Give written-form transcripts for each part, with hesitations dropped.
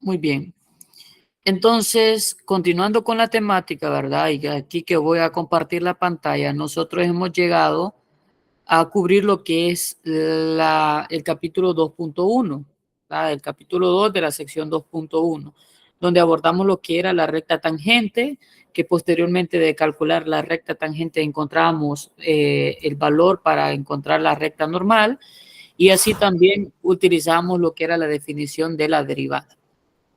Muy bien. Entonces, continuando con la temática, ¿verdad? Y aquí que voy a compartir la pantalla, nosotros hemos llegado a cubrir lo que es el capítulo 2.1, el capítulo 2 de la sección 2.1, donde abordamos lo que era la recta tangente, que posteriormente de calcular la recta tangente encontramos el valor para encontrar la recta normal, y así también utilizamos lo que era la definición de la derivada.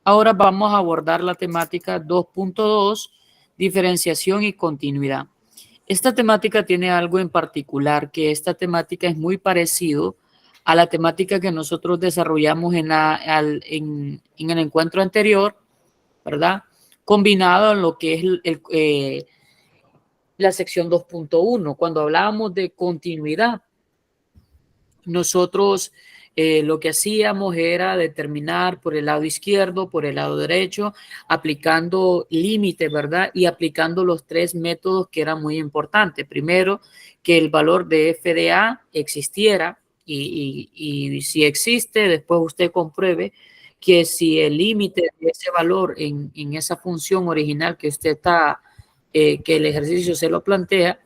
Ahora vamos a abordar la temática 2.2, diferenciación y continuidad. Esta temática tiene algo en particular, que esta temática es muy parecido a la temática que nosotros desarrollamos en el encuentro anterior, ¿verdad? Combinado en lo que es la sección 2.1. Cuando hablábamos de continuidad, nosotros lo que hacíamos era determinar por el lado izquierdo, por el lado derecho, aplicando límites, ¿verdad? Y aplicando los tres métodos que eran muy importantes. Primero, que el valor de f de a existiera y si existe, después usted compruebe que si el límite de ese valor en esa función original que usted está, que el ejercicio se lo plantea,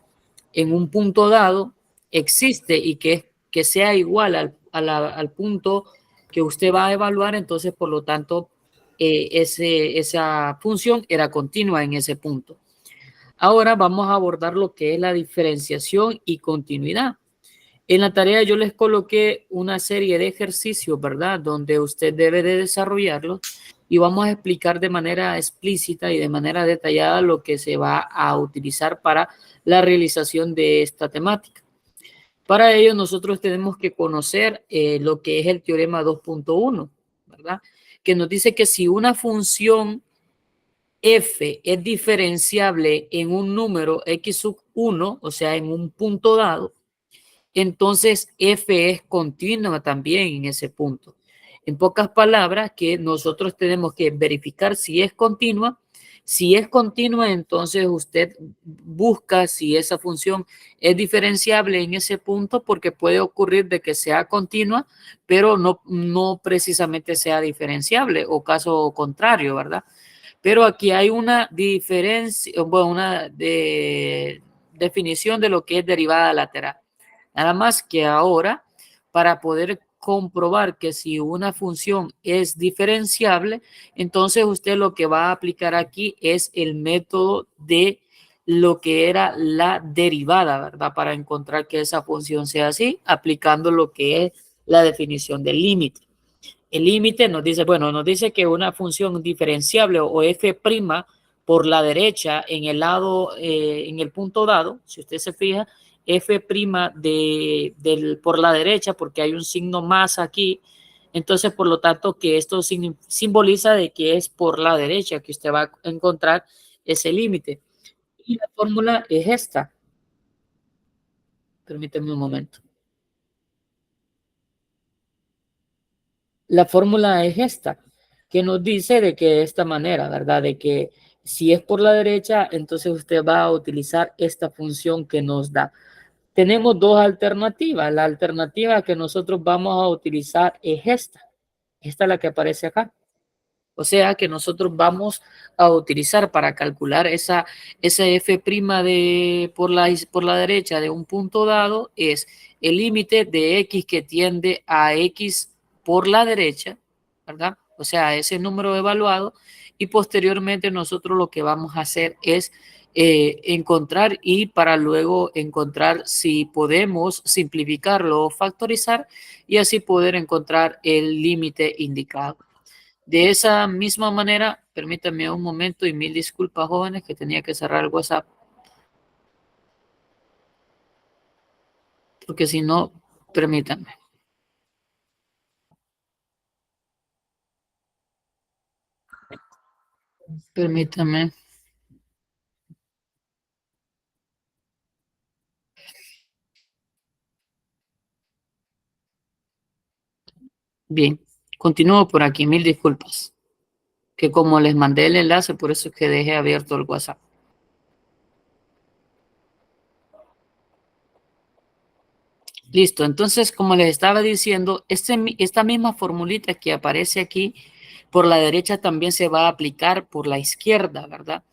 en un punto dado existe y que sea igual al punto que usted va a evaluar, entonces por lo tanto esa función era continua en ese punto. Ahora vamos a abordar lo que es la diferenciación y continuidad. En la tarea yo les coloqué una serie de ejercicios, ¿verdad? Donde usted debe de desarrollarlos y vamos a explicar de manera explícita y de manera detallada lo que se va a utilizar para la realización de esta temática. Para ello nosotros tenemos que conocer lo que es el teorema 2.1, ¿verdad? Que nos dice que si una función f es diferenciable en un número x sub 1, o sea, en un punto dado, entonces f es continua también en ese punto. En pocas palabras, que nosotros tenemos que verificar si es continua. Si es continua, entonces usted busca si esa función es diferenciable en ese punto, porque puede ocurrir de que sea continua, pero no precisamente sea diferenciable, o caso contrario, ¿verdad? Pero aquí hay una diferencia, bueno, definición de lo que es derivada lateral. Nada más que ahora, para poder comprobar que si una función es diferenciable, entonces usted lo que va a aplicar aquí es el método de lo que era la derivada, ¿verdad? Para encontrar que esa función sea así, aplicando lo que es la definición del límite. El límite nos dice, bueno, nos dice que una función diferenciable o f' por la derecha en el lado, en el punto dado, si usted se fija, f' por la derecha, porque hay un signo más aquí, entonces por lo tanto que esto simboliza de que es por la derecha que usted va a encontrar ese límite. Y la fórmula es esta. Permíteme un momento. La fórmula es esta, que nos dice de que de esta manera, ¿verdad? De que si es por la derecha, entonces usted va a utilizar esta función que nos da. Tenemos dos alternativas. La alternativa que nosotros vamos a utilizar es esta. Esta es la que aparece acá. O sea que nosotros vamos a utilizar para calcular esa f' por la derecha de un punto dado es el límite de x que tiende a x por la derecha, ¿verdad? O sea, ese número evaluado, y posteriormente nosotros lo que vamos a hacer es encontrar, y para luego encontrar si podemos simplificarlo o factorizar y así poder encontrar el límite indicado. De esa misma manera, permítanme un momento y mil disculpas, jóvenes, que tenía que cerrar el WhatsApp, porque si no, permítanme, permítanme. Bien, continúo por aquí, mil disculpas, que como les mandé el enlace, por eso es que dejé abierto el WhatsApp. Listo, entonces, como les estaba diciendo, esta misma formulita que aparece aquí por la derecha también se va a aplicar por la izquierda, ¿verdad?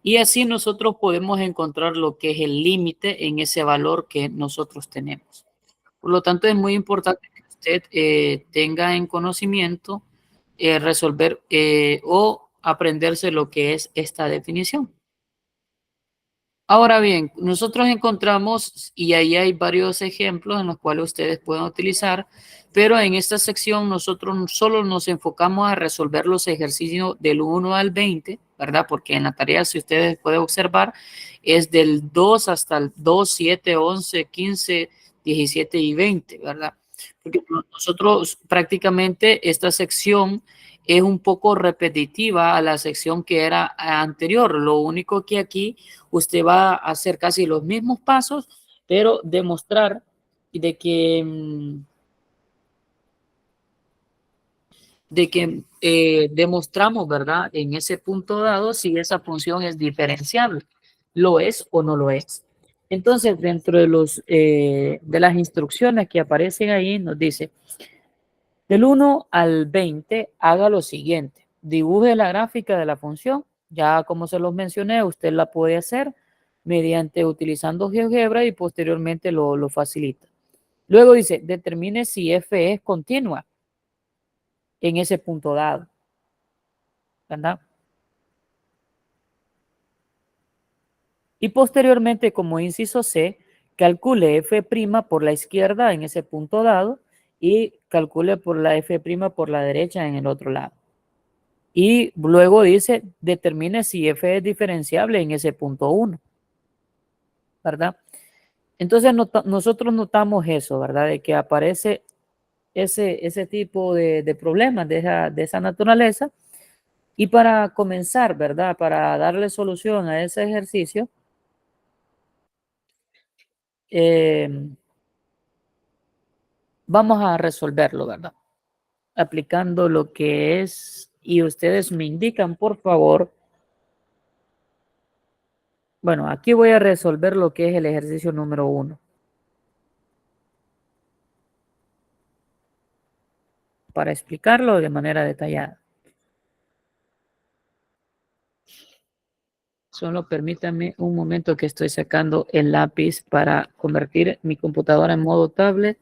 Y así nosotros podemos encontrar lo que es el límite en ese valor que nosotros tenemos. Por lo tanto, es muy importante que usted tenga en conocimiento resolver o aprenderse lo que es esta definición. Ahora bien, nosotros encontramos, y ahí hay varios ejemplos en los cuales ustedes pueden utilizar, pero en esta sección nosotros solo nos enfocamos a resolver los ejercicios del 1 al 20, ¿verdad? Porque en la tarea, si ustedes pueden observar, es del 2 hasta el 2, 7, 11, 15, 17 y 20, ¿verdad? Porque nosotros prácticamente esta sección es un poco repetitiva a la sección que era anterior. Lo único que aquí usted va a hacer casi los mismos pasos, pero demostrar de que, demostramos, ¿verdad? En ese punto dado si esa función es diferenciable, lo es o no lo es. Entonces, dentro de de las instrucciones que aparecen ahí, nos dice, del 1 al 20, haga lo siguiente. Dibuje la gráfica de la función. Ya como se los mencioné, usted la puede hacer mediante utilizando GeoGebra y posteriormente lo facilita. Luego dice, determine si f es continua en ese punto dado, ¿verdad? Y posteriormente, como inciso C, calcule f' por la izquierda en ese punto dado y calcule por la f' por la derecha en el otro lado. Y luego dice, determine si f es diferenciable en ese punto 1, ¿verdad? Entonces nosotros notamos eso, ¿verdad? De que aparece ese tipo de problemas de esa naturaleza. Y para comenzar, ¿verdad? Para darle solución a ese ejercicio, eh, vamos a resolverlo, ¿verdad? Aplicando lo que es, y ustedes me indican, por favor. Bueno, aquí voy a resolver lo que es el ejercicio número 1. Para explicarlo de manera detallada. Solo permítanme un momento que estoy sacando el lápiz para convertir mi computadora en modo tablet.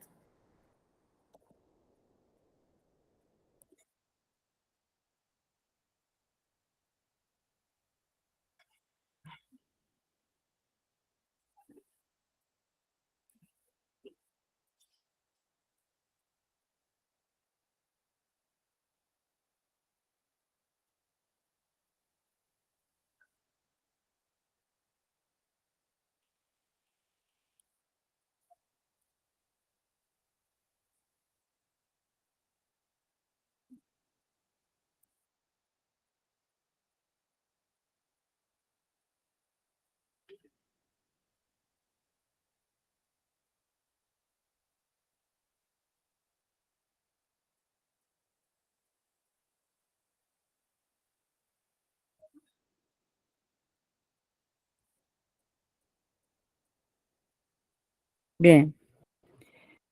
Bien,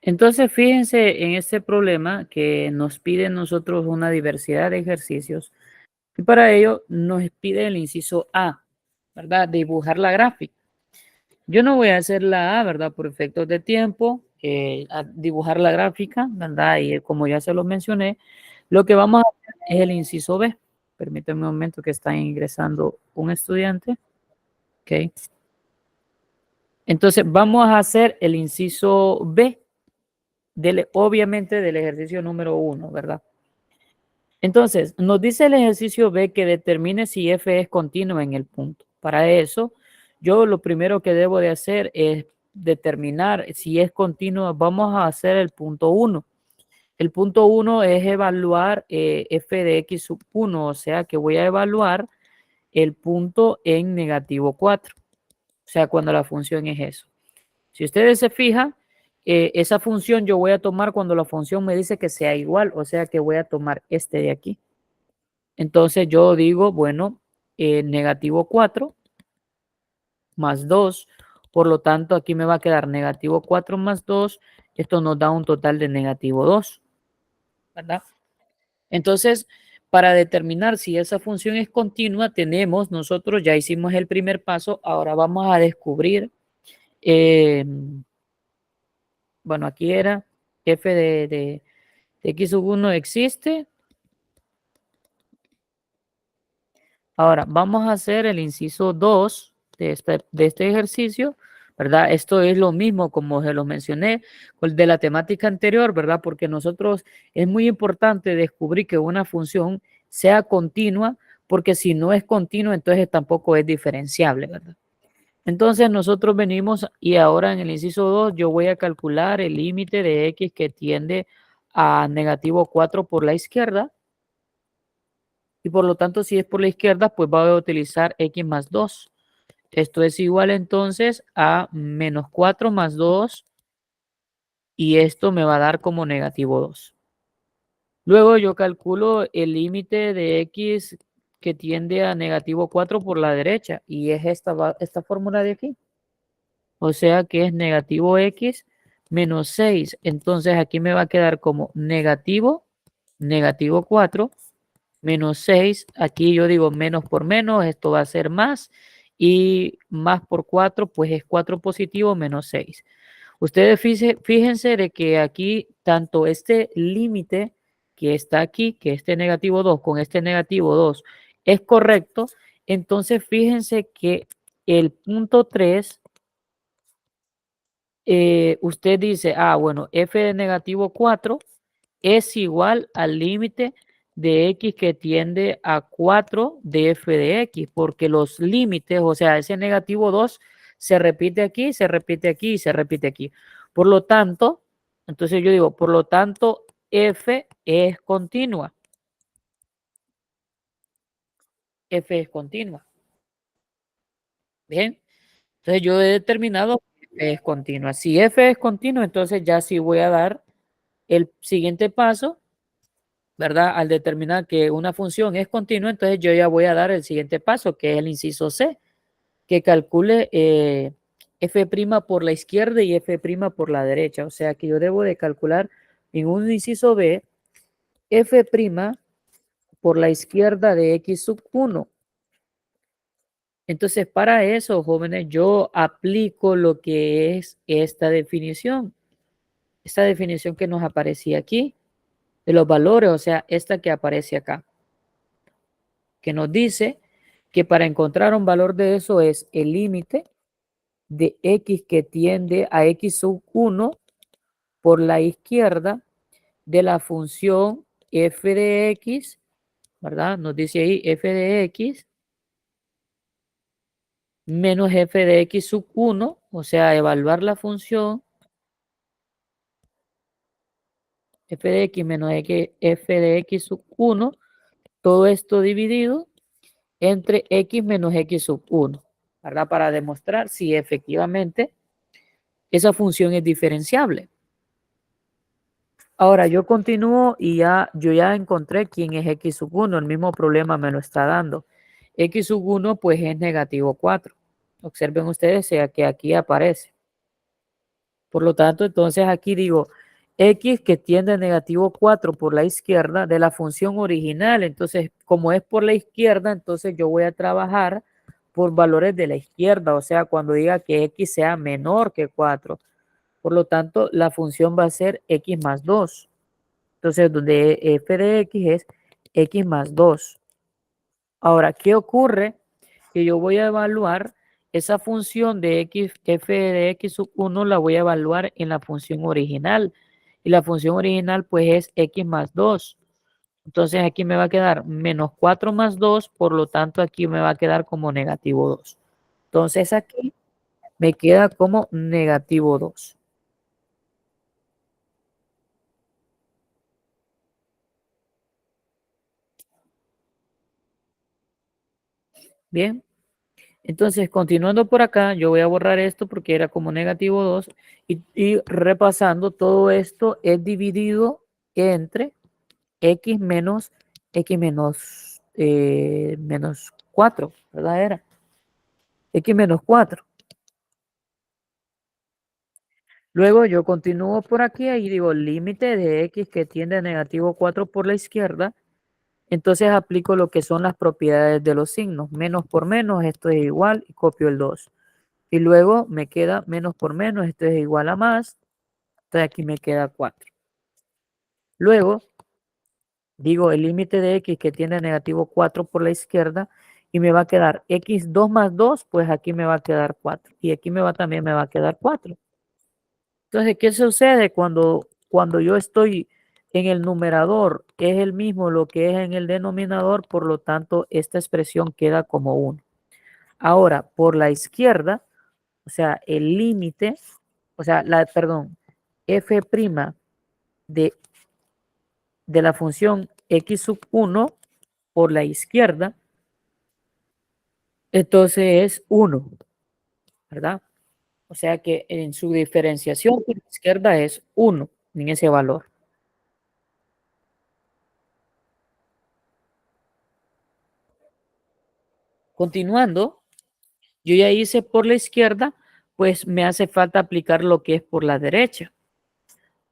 entonces fíjense en este problema que nos pide nosotros una diversidad de ejercicios y para ello nos pide el inciso A, ¿verdad? Dibujar la gráfica. Yo no voy a hacer la A, ¿verdad? Por efectos de tiempo, a dibujar la gráfica, ¿verdad? Y como ya se lo mencioné, lo que vamos a hacer es el inciso B. Permítanme un momento que está ingresando un estudiante. Ok. Entonces, vamos a hacer el inciso B, obviamente del ejercicio número 1, ¿verdad? Entonces, nos dice el ejercicio B que determine si F es continuo en el punto. Para eso, yo lo primero que debo de hacer es determinar si es continuo. Vamos a hacer el punto 1. El punto 1 es evaluar F de X sub 1, o sea que voy a evaluar el punto en negativo 4. O sea, cuando la función es eso. Si ustedes se fijan, esa función yo voy a tomar cuando la función me dice que sea igual, o sea que voy a tomar este de aquí. Entonces yo digo, bueno, negativo 4 más 2, por lo tanto aquí me va a quedar negativo 4 más 2, esto nos da un total de negativo 2, ¿verdad? Entonces Para determinar si esa función es continua, tenemos, nosotros ya hicimos el primer paso, ahora vamos a descubrir, bueno, aquí era f de x sub 1 existe. Ahora, vamos a hacer el inciso 2 de este ejercicio, ¿verdad? Esto es lo mismo como se lo mencioné con el de la temática anterior, ¿verdad? Porque nosotros es muy importante descubrir que una función sea continua, porque si no es continua, entonces tampoco es diferenciable, ¿verdad? Entonces nosotros venimos y ahora en el inciso 2 yo voy a calcular el límite de x que tiende a negativo 4 por la izquierda. Y por lo tanto, si es por la izquierda, pues voy a utilizar x más 2. Esto es igual entonces a menos 4 más 2 y esto me va a dar como negativo 2. Luego yo calculo el límite de x que tiende a negativo 4 por la derecha y es esta fórmula de aquí. O sea que es negativo x menos 6. Entonces aquí me va a quedar como negativo 4 menos 6, aquí yo digo menos por menos, esto va a ser más, y más por 4, pues es 4 positivo menos 6. Ustedes fíjense de que aquí tanto este límite que está aquí, que este negativo 2 con este negativo 2 es correcto, entonces fíjense que el punto 3, usted dice, bueno, f de negativo 4 es igual al límite de x que tiende a 4 de f de x, porque los límites, o sea, ese negativo 2 se repite aquí, se repite aquí y se repite aquí. Por lo tanto, entonces yo digo, por lo tanto, f es continua. F es continua. Bien, entonces yo he determinado que f es continua. Si f es continua, entonces ya sí voy a dar el siguiente paso, ¿verdad? Al determinar que una función es continua, entonces yo ya voy a dar el siguiente paso, que es el inciso C, que calcule f' por la izquierda y f' por la derecha. O sea que yo debo de calcular en un inciso B f' por la izquierda de x sub 1. Entonces, para eso, jóvenes, yo aplico lo que es esta definición que nos aparecía aquí, de los valores, o sea, esta que aparece acá, que nos dice que para encontrar un valor de eso es el límite de x que tiende a x sub 1 por la izquierda de la función f de x, ¿verdad? Nos dice ahí f de x menos f de x sub 1, o sea, evaluar la función f de x menos f de x sub 1, todo esto dividido entre x menos x sub 1, ¿verdad? Para demostrar si efectivamente esa función es diferenciable. Ahora yo continúo y yo ya encontré quién es x sub 1, el mismo problema me lo está dando. X sub 1 pues es negativo 4. Observen ustedes que aquí aparece. Por lo tanto, entonces aquí digo x que tiende a negativo 4 por la izquierda de la función original. Entonces, como es por la izquierda, entonces yo voy a trabajar por valores de la izquierda. O sea, cuando diga que x sea menor que 4. Por lo tanto, la función va a ser x más 2. Entonces, donde f de x es x más 2. Ahora, ¿qué ocurre? Que yo voy a evaluar esa función de x, f de x sub 1 la voy a evaluar en la función original. Y la función original pues es x más 2. Entonces aquí me va a quedar menos 4 más 2, por lo tanto aquí me va a quedar como negativo 2. Entonces aquí me queda como negativo 2. Bien. Entonces, continuando por acá, yo voy a borrar esto porque era como negativo 2 y repasando, todo esto es dividido entre x menos 4, ¿verdad? Era x menos 4. Luego yo continúo por aquí y digo límite de x que tiende a negativo 4 por la izquierda entonces aplico lo que son las propiedades de los signos. Menos por menos, esto es igual, y copio el 2. Y luego me queda menos por menos, esto es igual a más. Entonces aquí me queda 4. Luego digo el límite de x que tiene negativo 4 por la izquierda y me va a quedar x2 más 2, pues aquí me va a quedar 4. Y aquí también me va a quedar 4. Entonces, ¿qué sucede cuando yo estoy en el numerador? Es el mismo lo que es en el denominador, por lo tanto, esta expresión queda como 1. Ahora, por la izquierda, o sea, el límite, o sea, f' de, de la función x sub 1 por la izquierda, entonces es 1, ¿verdad? O sea que en su diferenciación por la izquierda es 1 en ese valor. Continuando, yo ya hice por la izquierda, pues me hace falta aplicar lo que es por la derecha.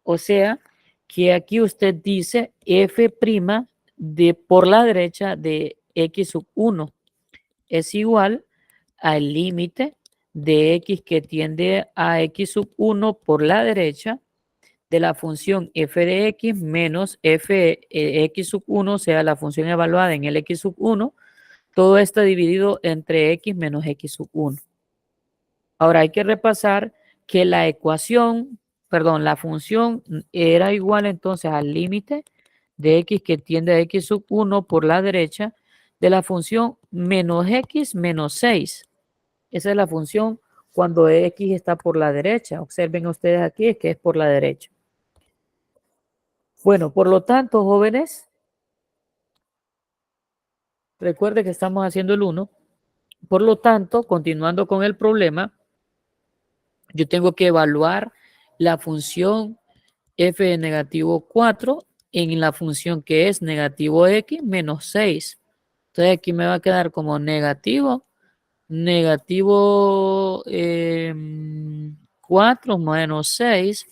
O sea, que aquí usted dice f' de por la derecha de x sub 1 es igual al límite de x que tiende a x sub 1 por la derecha de la función f de x menos f x sub 1, o sea, la función evaluada en el x sub 1, todo esto dividido entre x menos x sub 1. Ahora hay que repasar que la la función era igual entonces al límite de x que tiende a x sub 1 por la derecha de la función menos x menos 6. Esa es la función cuando x está por la derecha. Observen ustedes aquí que es por la derecha. Bueno, por lo tanto, jóvenes, recuerde que estamos haciendo el 1. Por lo tanto, continuando con el problema, yo tengo que evaluar la función f de negativo 4 en la función que es negativo x menos 6. Entonces aquí me va a quedar como negativo 4 menos 6.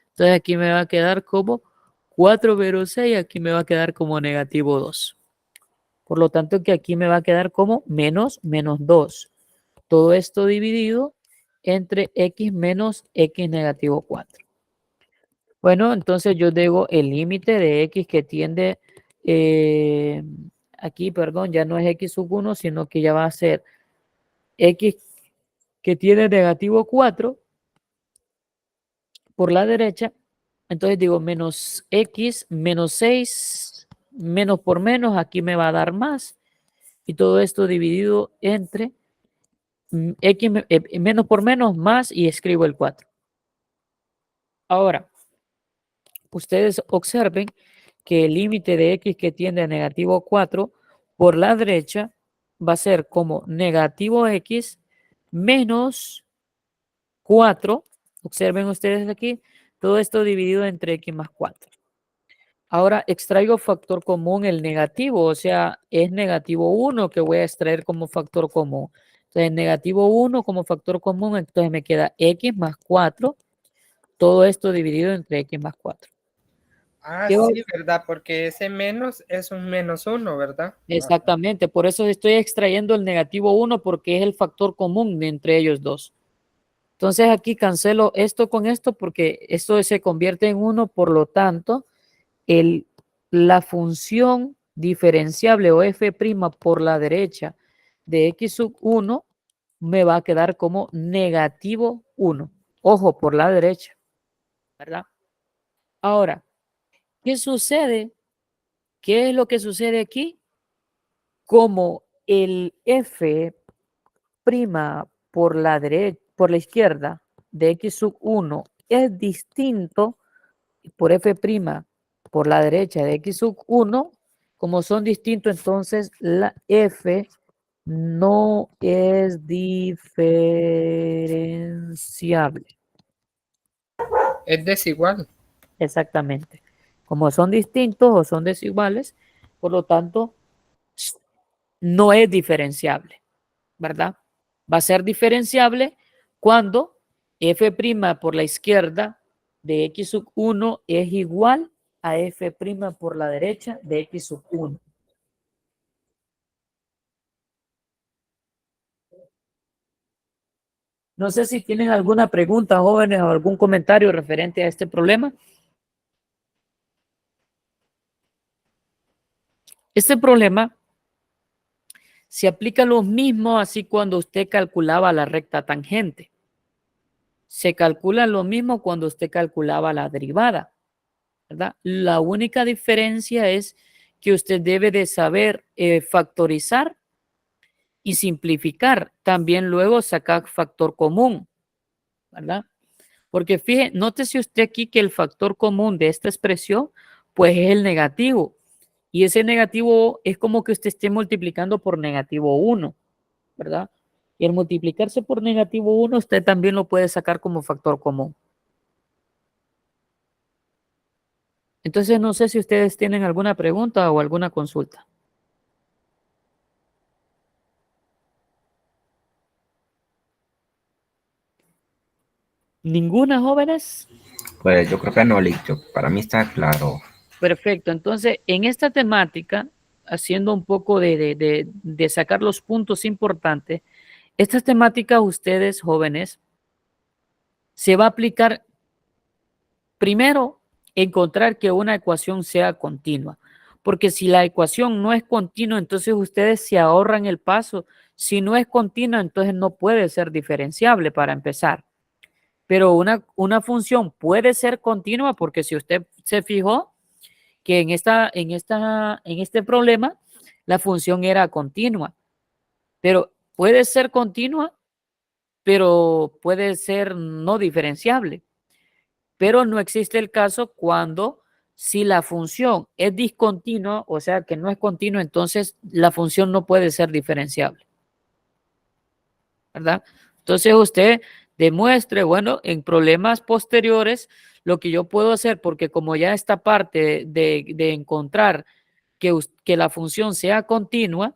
Entonces aquí me va a quedar como 4 menos 6, aquí me va a quedar como negativo 2. Por lo tanto que aquí me va a quedar como menos 2. Todo esto dividido entre x menos x negativo 4. Bueno, entonces yo digo el límite de x que tiende, aquí, perdón, ya no es x sub 1, sino que ya va a ser x que tiene negativo 4 por la derecha. Entonces digo menos x menos 6, menos por menos, aquí me va a dar más. Y todo esto dividido entre x menos por menos más y escribo el 4. Ahora, ustedes observen que el límite de x que tiende a negativo 4 por la derecha va a ser como negativo x menos 4. Observen ustedes aquí, todo esto dividido entre x más 4. Ahora extraigo factor común el negativo, o sea, es negativo 1 que voy a extraer como factor común. Entonces, negativo 1 como factor común, entonces me queda x más 4, todo esto dividido entre x más 4. Ah, sí, ¿verdad? Porque ese menos es un menos 1, ¿verdad? Exactamente, por eso estoy extrayendo el negativo 1 porque es el factor común de entre ellos dos. Entonces aquí cancelo esto con esto porque esto se convierte en 1, por lo tanto, la función diferenciable o f' por la derecha de x sub 1 me va a quedar como negativo 1. Ojo, por la derecha, ¿verdad? Ahora, ¿qué sucede? ¿Qué es lo que sucede aquí? Como el f' por la derecha, por la izquierda de x sub 1 es distinto por f' por la derecha de x sub 1, como son distintos, entonces la f no es diferenciable. Es desigual. Exactamente. Como son distintos o son desiguales, por lo tanto, no es diferenciable, ¿verdad? Va a ser diferenciable cuando f' por la izquierda de x sub 1 es igual a f' por la derecha de x sub 1. No sé si tienen alguna pregunta, jóvenes, o algún comentario referente a este problema. Este problema se aplica lo mismo así cuando usted calculaba la recta tangente. Se calcula lo mismo cuando usted calculaba la derivada, ¿verdad? La única diferencia es que usted debe de saber factorizar y simplificar. También luego sacar factor común, ¿verdad? Porque fíjese, nótese usted aquí que el factor común de esta expresión, pues es el negativo. Y ese negativo es como que usted esté multiplicando por -1, ¿verdad? Y al multiplicarse por -1, usted también lo puede sacar como factor común. Entonces, no sé si ustedes tienen alguna pregunta o alguna consulta. ¿Ninguna, jóvenes? Pues yo creo que no, Licho. Para mí está claro. Perfecto. Entonces, en esta temática, haciendo un poco de sacar los puntos importantes, esta temática ustedes, jóvenes, se va a aplicar primero, encontrar que una ecuación sea continua. Porque si la ecuación no es continua, entonces ustedes se ahorran el paso. Si no es continua, entonces no puede ser diferenciable para empezar. Pero una función puede ser continua porque si usted se fijó que en este problema la función era continua. Pero puede ser continua, pero puede ser no diferenciable. Pero no existe el caso cuando si la función es discontinua, o sea que no es continua, entonces la función no puede ser diferenciable, ¿verdad? Entonces usted demuestre, bueno, en problemas posteriores, lo que yo puedo hacer, porque como ya esta parte de encontrar que la función sea continua,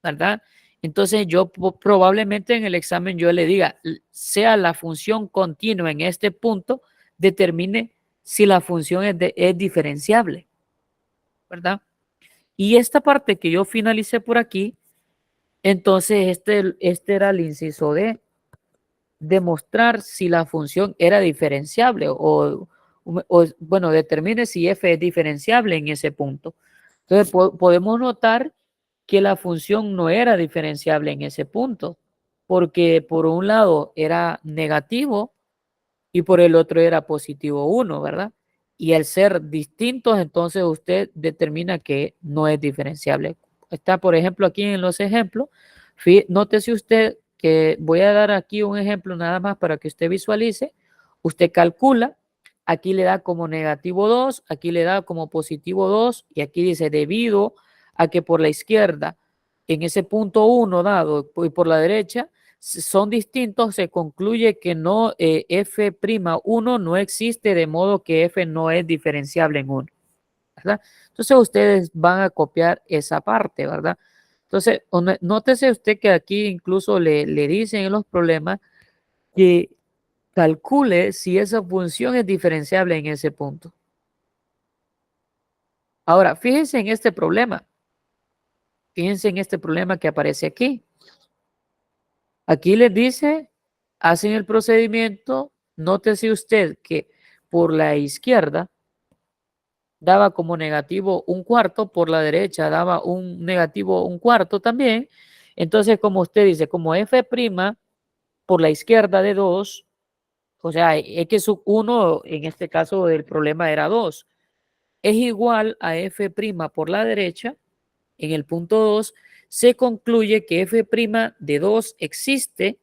¿verdad? Entonces yo probablemente en el examen yo le diga, sea la función continua en este punto, determine si la función es diferenciable, ¿verdad? Y esta parte que yo finalicé por aquí, entonces este era el inciso D, demostrar si la función era diferenciable bueno, determine si f es diferenciable en ese punto. Entonces podemos notar que la función no era diferenciable en ese punto, porque por un lado era negativo y por el otro era positivo 1, ¿verdad? Y al ser distintos, entonces usted determina que no es diferenciable. Está, por ejemplo, aquí en los ejemplos. Nótese usted que voy a dar aquí un ejemplo nada más para que usted visualice. Usted calcula, aquí le da como -2, aquí le da como +2 y aquí dice debido a que por la izquierda, en ese punto 1 dado y por la derecha, son distintos, se concluye que no, F'1 no existe, de modo que F no es diferenciable en 1, ¿verdad? Entonces ustedes van a copiar esa parte, ¿verdad? Entonces, nótese usted que aquí incluso le dicen en los problemas que calcule si esa función es diferenciable en ese punto. Ahora, fíjense en este problema. Fíjense en este problema que aparece aquí. Aquí les dice, hacen el procedimiento, nótese usted que por la izquierda daba como negativo 1/4, por la derecha daba un negativo 1/4 también. Entonces, como usted dice, como f' por la izquierda de 2, o sea, x sub 1 en este caso del problema era 2, es igual a f' por la derecha, en el punto 2, se concluye que f' de 2 existe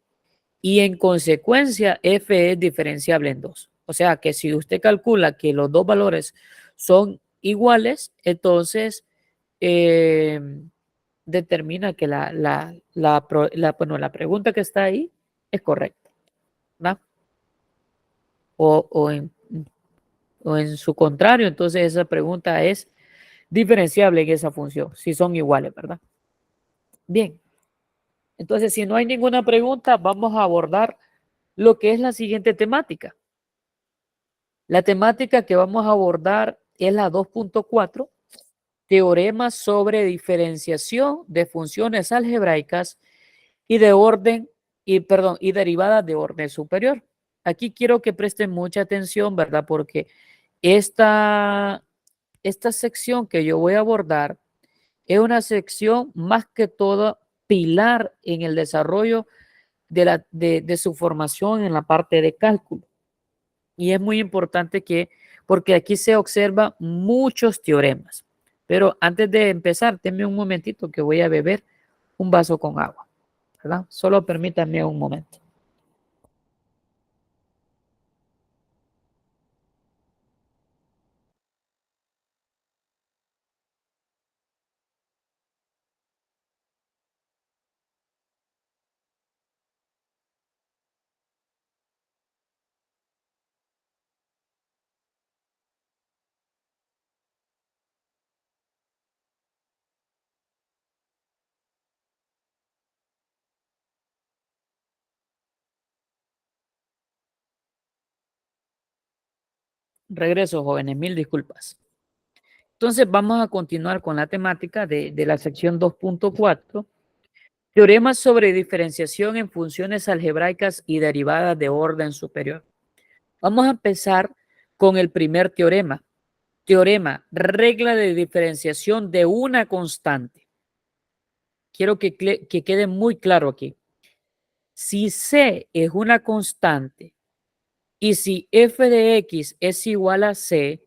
y en consecuencia f es diferenciable en 2. O sea que si usted calcula que los dos valores son iguales, entonces determina que bueno, la pregunta que está ahí es correcta, ¿no? O en su contrario, entonces esa pregunta es diferenciable en esa función, si son iguales, ¿verdad? Bien, entonces si no hay ninguna pregunta, vamos a abordar lo que es la siguiente temática. La temática que vamos a abordar es la 2.4, teoremas sobre diferenciación de funciones algebraicas y de orden y derivadas de orden superior. Aquí quiero que presten mucha atención, ¿verdad? Porque esta sección que yo voy a abordar es una sección más que todo pilar en el desarrollo de su formación en la parte de cálculo. Y es muy importante porque aquí se observan muchos teoremas. Pero antes de empezar, denme un momentito que voy a beber un vaso con agua, ¿verdad? Solo permítanme un momento. Regreso, jóvenes, mil disculpas. Entonces vamos a continuar con la temática de la sección 2.4. Teoremas sobre diferenciación en funciones algebraicas y derivadas de orden superior. Vamos a empezar con el primer teorema. Teorema, regla de diferenciación de una constante. Quiero que quede muy claro aquí. Si C es una constante y si f de x es igual a C,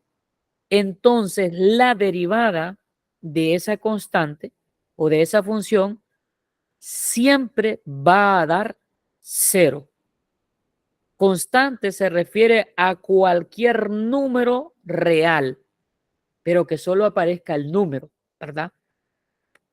entonces la derivada de esa constante o de esa función siempre va a dar 0. Constante se refiere a cualquier número real, pero que solo aparezca el número, ¿verdad?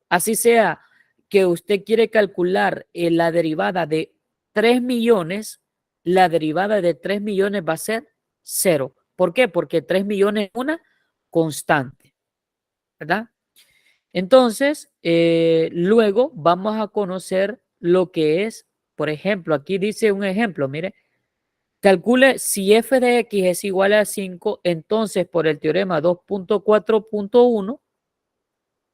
Así sea que usted quiere calcular la derivada de 3 millones, la derivada de 3 millones va a ser 0. ¿Por qué? Porque 3 millones es una constante, ¿verdad? Entonces, luego vamos a conocer lo que es, por ejemplo, aquí dice un ejemplo, mire, calcule si f de x es igual a 5, entonces por el teorema 2.4.1,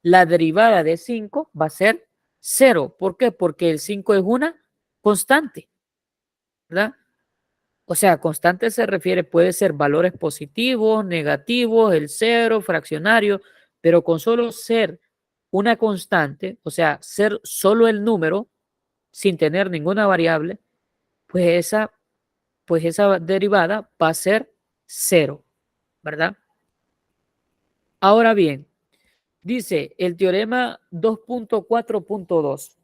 la derivada de 5 va a ser 0. ¿Por qué? Porque el 5 es una constante, ¿verdad? O sea, constante se refiere, puede ser valores positivos, negativos, el 0, fraccionario, pero con solo ser una constante, o sea, ser solo el número sin tener ninguna variable, pues esa derivada va a ser 0, ¿verdad? Ahora bien, dice el teorema 2.4.2,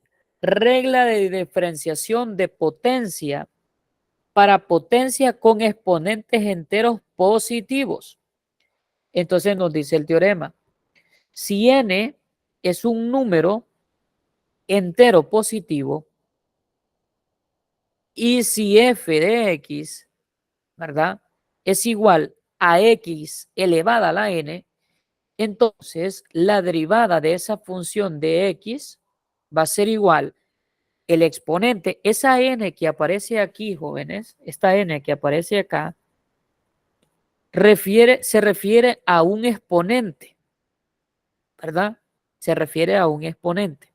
regla de diferenciación de potencia para potencia con exponentes enteros positivos. Entonces nos dice el teorema, si n es un número entero positivo y si f de x, ¿verdad?, es igual a x elevada a la n, entonces la derivada de esa función de x va a ser igual el exponente, esa n que aparece aquí, jóvenes, esta n que aparece acá, se refiere a un exponente, ¿verdad? Se refiere a un exponente.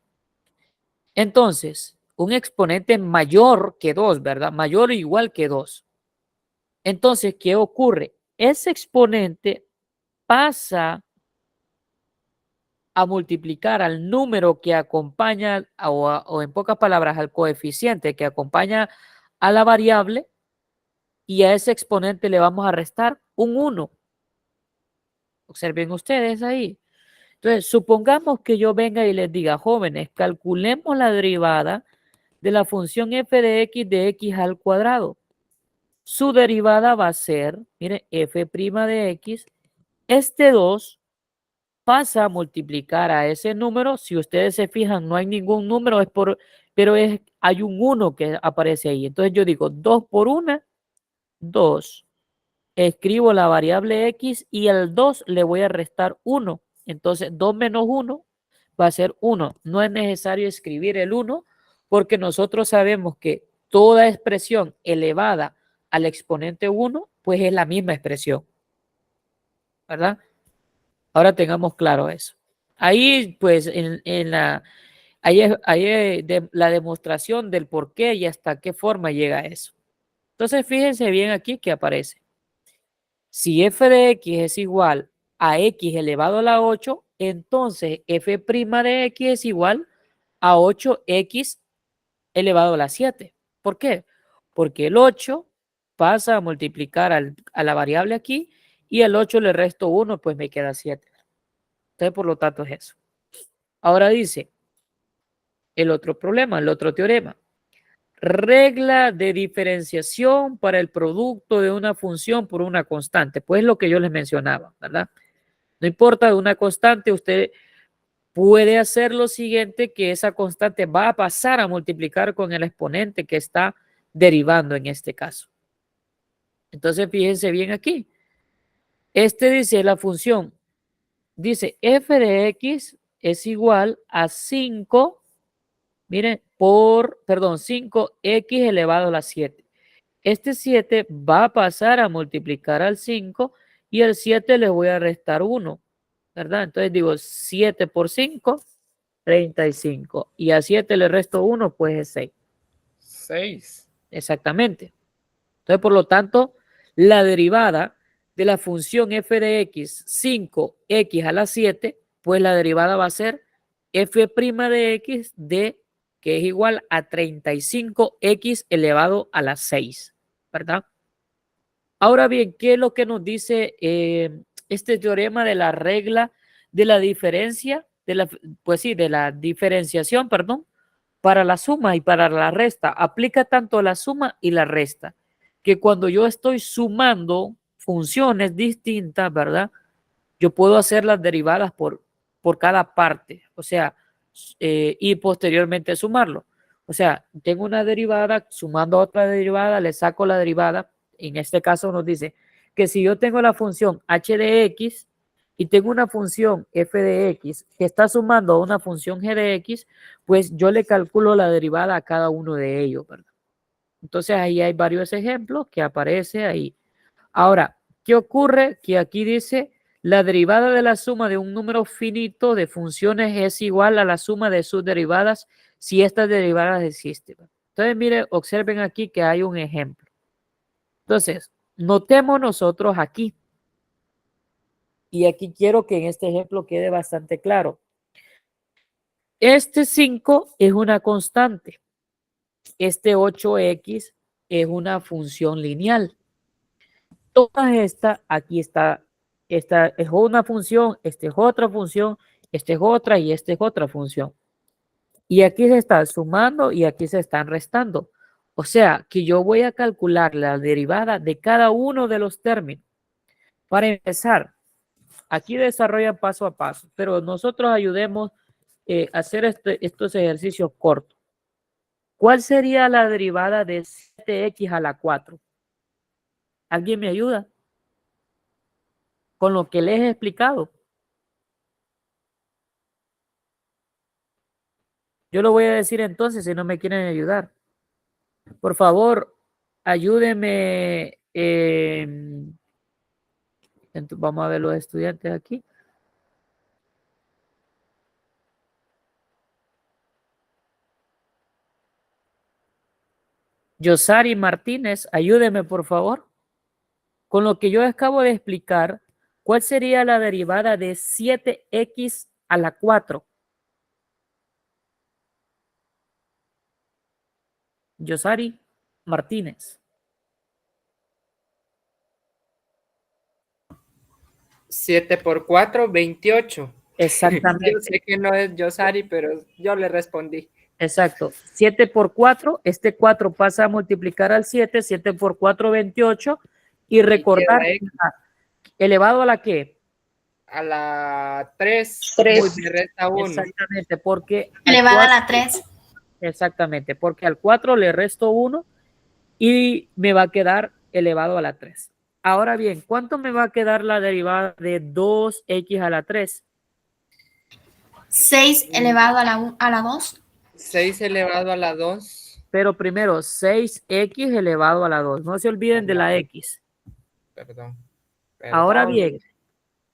Entonces, un exponente mayor que 2, ¿verdad? Mayor o igual que 2. Entonces, ¿qué ocurre? Ese exponente pasa a multiplicar al número que acompaña, o en pocas palabras, al coeficiente que acompaña a la variable, y a ese exponente le vamos a restar un 1. Observen ustedes ahí. Entonces, supongamos que yo venga y les diga, jóvenes, calculemos la derivada de la función f de x al cuadrado. Su derivada va a ser, mire, f' de x. Este 2 pasa a multiplicar a ese número. Si ustedes se fijan, no hay ningún número, pero hay un 1 que aparece ahí. Entonces yo digo 2 por 1, 2. Escribo la variable x y al 2 le voy a restar 1. Entonces 2 menos 1 va a ser 1. No es necesario escribir el 1 porque nosotros sabemos que toda expresión elevada al exponente 1 pues es la misma expresión, ¿verdad? Ahora tengamos claro eso. Ahí pues en Ahí es la demostración del por qué y hasta qué forma llega eso. Entonces, fíjense bien aquí que aparece. Si f de x es igual a x elevado a la 8, entonces f' de x es igual a 8x elevado a la 7. ¿Por qué? Porque el 8 pasa a multiplicar a la variable aquí y el 8 le resto 1, pues me queda 7. Entonces, por lo tanto, es eso. Ahora dice el otro problema, el otro teorema. Regla de diferenciación para el producto de una función por una constante. Pues lo que yo les mencionaba, ¿verdad? No importa una constante, usted puede hacer lo siguiente, que esa constante va a pasar a multiplicar con el exponente que está derivando en este caso. Entonces, fíjense bien aquí. Este dice la función, dice f de x es igual a 5, miren, 5x elevado a la 7. Este 7 va a pasar a multiplicar al 5 y al 7 le voy a restar 1, ¿verdad? Entonces digo 7 por 5, 35. Y a 7 le resto 1, pues es 6. 6. Exactamente. Entonces, por lo tanto, la derivada de la función f de x, 5x a la 7, pues la derivada va a ser f' de x de que es igual a 35x elevado a la 6, ¿verdad? Ahora bien, ¿qué es lo que nos dice este teorema de la regla de la diferencia, de la diferenciación, perdón, para la suma y para la resta? Aplica tanto la suma y la resta, que cuando yo estoy sumando funciones distintas, ¿verdad? Yo puedo hacer las derivadas por cada parte, o sea, y posteriormente sumarlo. O sea, tengo una derivada, sumando a otra derivada, le saco la derivada. En este caso nos dice que si yo tengo la función h de x y tengo una función f de x que está sumando a una función g de x, pues yo le calculo la derivada a cada uno de ellos, ¿verdad? Entonces ahí hay varios ejemplos que aparece ahí. Ahora, ¿qué ocurre? Que aquí dice la derivada de la suma de un número finito de funciones es igual a la suma de sus derivadas si estas derivadas existen. Entonces, mire, observen aquí que hay un ejemplo. Entonces, notemos nosotros aquí. Y aquí quiero que en este ejemplo quede bastante claro. Este 5 es una constante. Este 8x es una función lineal. Todas estas, aquí está, esta es una función, esta es otra función, esta es otra y esta es otra función. Y aquí se está sumando y aquí se están restando. O sea, que yo voy a calcular la derivada de cada uno de los términos. Para empezar, aquí desarrollan paso a paso, pero nosotros ayudemos a hacer estos ejercicios cortos. ¿Cuál sería la derivada de 7x a la 4? ¿Alguien me ayuda? Con lo que les he explicado. Yo lo voy a decir entonces si no me quieren ayudar. Por favor, ayúdenme. Vamos a ver los estudiantes aquí. Yosari Martínez, ayúdeme por favor. Con lo que yo acabo de explicar, ¿cuál sería la derivada de 7x a la 4? Yosari Martínez. 7 por 4, 28. Exactamente. Yo sé que no es Yosari, pero yo le respondí. Exacto. 7 por 4, este 4 pasa a multiplicar al 7, 7 por 4, 28. Y recordar, ¿elevado a la qué? A la 3, 3. me resta 1. Exactamente, porque... Elevada a la 3. Exactamente, porque al 4 le resto 1 y me va a quedar elevado a la 3. Ahora bien, ¿cuánto me va a quedar la derivada de 2x a la 3? 6 elevado a la 2. 6 elevado a la 2. Pero primero, 6x elevado a la 2. No se olviden de la x. Perdón. Ahora bien,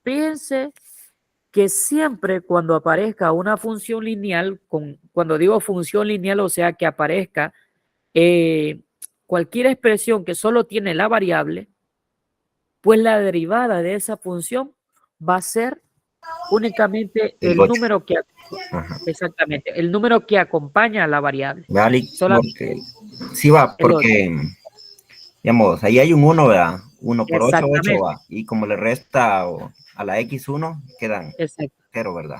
fíjense que siempre cuando aparezca una función lineal, cuando digo función lineal, o sea, que aparezca cualquier expresión que solo tiene la variable, pues la derivada de esa función va a ser únicamente El el 8. número que, Ajá. exactamente, el número que acompaña a la variable. Vale, Solamente porque sí va, el 8. porque, digamos, ahí hay un 1, ¿verdad? 1 por 8, 8 Exactamente, va. Y como le resta a la X1, quedan exact- 0, ¿verdad?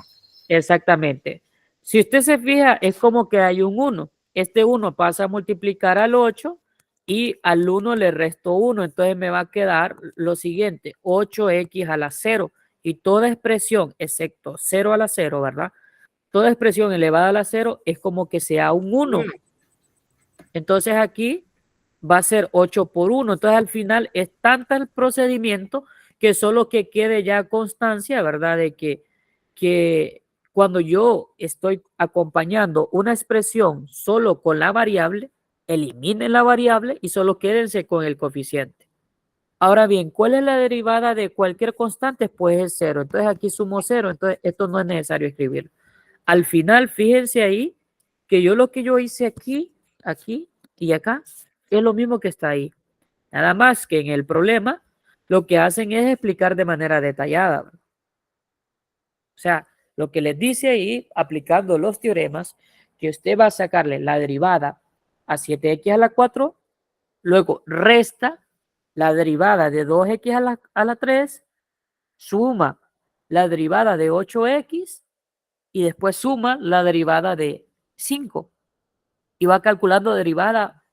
exactamente. Si usted se fija, es como que hay un 1. Este 1 pasa a multiplicar al 8 y al 1 le resto 1. Entonces me va a quedar lo siguiente, 8x a la 0. Y toda expresión, excepto 0 a la 0, ¿verdad? Toda expresión elevada a la 0 es como que sea un 1. Entonces aquí va a ser 8 por 1. Entonces al final es tanto el procedimiento que solo que quede ya constancia, ¿verdad? De que cuando yo estoy acompañando una expresión solo con la variable, eliminen la variable y solo quédense con el coeficiente. Ahora bien, ¿cuál es la derivada de cualquier constante? Pues es 0. Entonces aquí sumo 0. Entonces esto no es necesario escribirlo. Al final, fíjense ahí que yo lo que yo hice aquí, aquí y acá es lo mismo que está ahí. Nada más que en el problema lo que hacen es explicar de manera detallada. O sea, lo que les dice ahí, aplicando los teoremas, que usted va a sacarle la derivada a 7x a la 4, luego resta la derivada de 2x a la 3, suma la derivada de 8x y después suma la derivada de 5 y va calculando derivada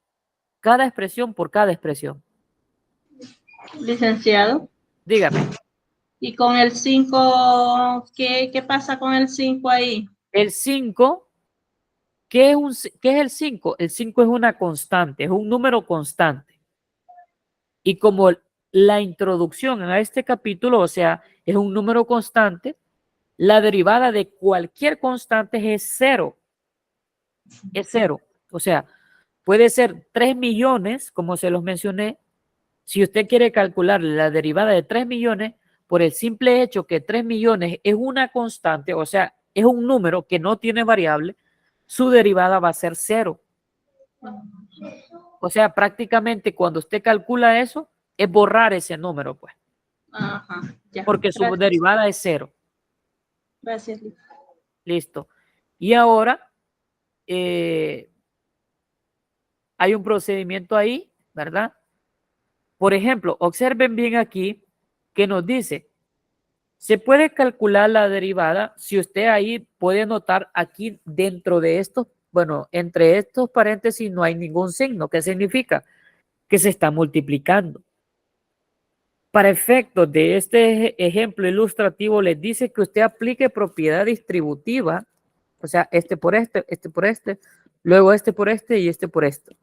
cada expresión por cada expresión. Licenciado. Dígame. ¿Y con el 5, qué pasa con el 5 ahí? El 5, ¿qué es el 5? El 5 es una constante, es un número constante. Y como la introducción a este capítulo, o sea, es un número constante, la derivada de cualquier constante es 0. Es 0. O sea, puede ser 3 millones, como se los mencioné. Si usted quiere calcular la derivada de 3 millones, por el simple hecho que 3 millones es una constante, o sea, es un número que no tiene variable, su derivada va a ser 0. O sea, prácticamente cuando usted calcula eso, es borrar ese número, pues. Ajá, ya. Porque su derivada es 0. Gracias. Listo. Y ahora hay un procedimiento ahí, ¿verdad? Por ejemplo, observen bien aquí que nos dice, se puede calcular la derivada si usted ahí puede notar aquí dentro de estos, bueno, entre estos paréntesis no hay ningún signo. ¿Qué significa? Que se está multiplicando. Para efectos de este ejemplo ilustrativo, les dice que usted aplique propiedad distributiva, o sea, este por este, luego este por este y este por esto.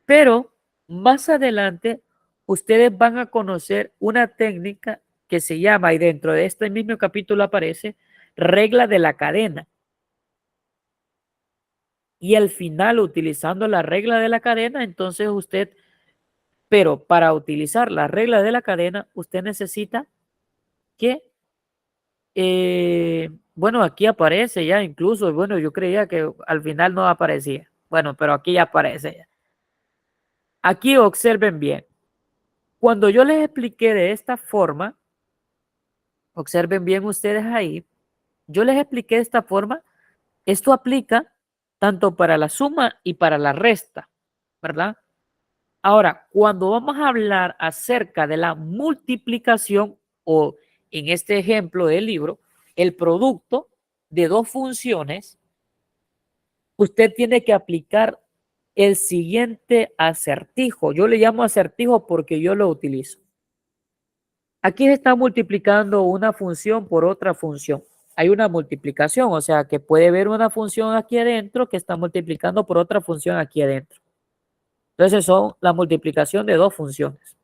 Pero más adelante, ustedes van a conocer una técnica que se llama, y dentro de este mismo capítulo aparece, regla de la cadena. Y al final, utilizando la regla de la cadena, entonces usted, pero para utilizar la regla de la cadena, usted necesita que, bueno, aquí aparece ya incluso, bueno, yo creía que al final no aparecía. Bueno, pero aquí ya aparece ya. Aquí observen bien. Cuando yo les expliqué de esta forma, observen bien ustedes ahí, yo les expliqué de esta forma, esto aplica tanto para la suma y para la resta, ¿verdad? Ahora, cuando vamos a hablar acerca de la multiplicación o en este ejemplo del libro, el producto de dos funciones, usted tiene que aplicar el siguiente acertijo. Yo le llamo acertijo porque yo lo utilizo. Aquí se está multiplicando una función por otra función. Hay una multiplicación, o sea que puede haber una función aquí adentro que está multiplicando por otra función aquí adentro. Entonces son la multiplicación de dos funciones.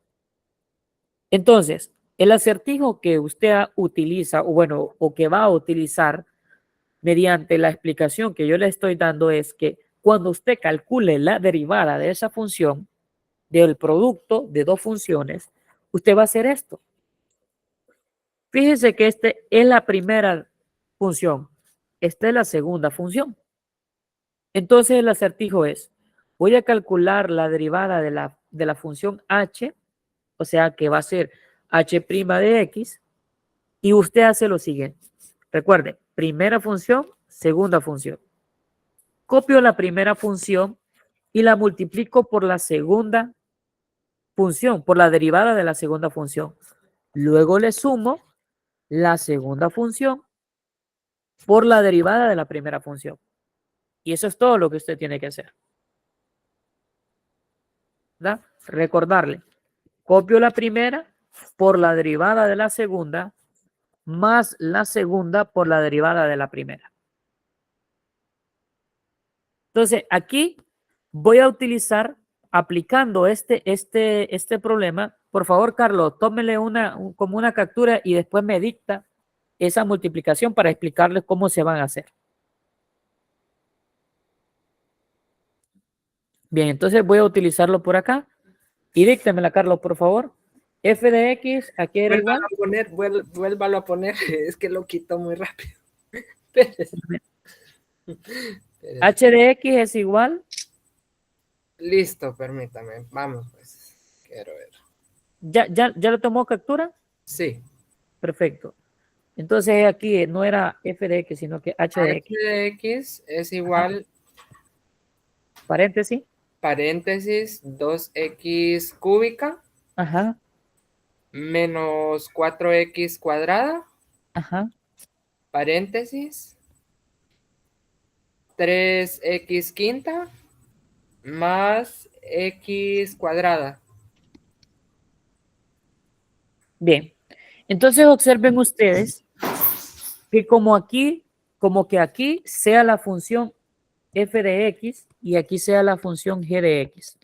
Entonces, el acertijo que usted utiliza, o bueno, o que va a utilizar mediante la explicación que yo le estoy dando es que cuando usted calcule la derivada de esa función, del producto de dos funciones, usted va a hacer esto. Fíjese que esta es la primera función. Esta es la segunda función. Entonces el acertijo es, voy a calcular la derivada de la función h, o sea que va a ser h' de x, y usted hace lo siguiente. Recuerde, primera función, segunda función. Copio la primera función y la multiplico por la segunda función, por la derivada de la segunda función. Luego le sumo la segunda función por la derivada de la primera función. Y eso es todo lo que usted tiene que hacer. ¿Verdad? Recordarle, copio la primera por la derivada de la segunda más la segunda por la derivada de la primera. Entonces, aquí voy a utilizar, aplicando este problema. Por favor, Carlos, tómele como una captura y después me dicta esa multiplicación para explicarles cómo se van a hacer. Bien, entonces voy a utilizarlo por acá. Y díctemela, Carlos, por favor. F de X, aquí era igual. Vuélvalo a poner, es que lo quito muy rápido. H de X es igual. Listo, permítame. Vamos, pues. Quiero ver. ¿Ya lo tomó captura? Sí. Perfecto. Entonces aquí no era F de X, sino que H de X. H de X es igual, paréntesis, paréntesis, 2x cúbica, ajá, menos 4x cuadrada, ajá, paréntesis, 3x quinta, más x cuadrada. bien. Entonces observen ustedes que como que aquí sea la función f de x y aquí sea la función g de x.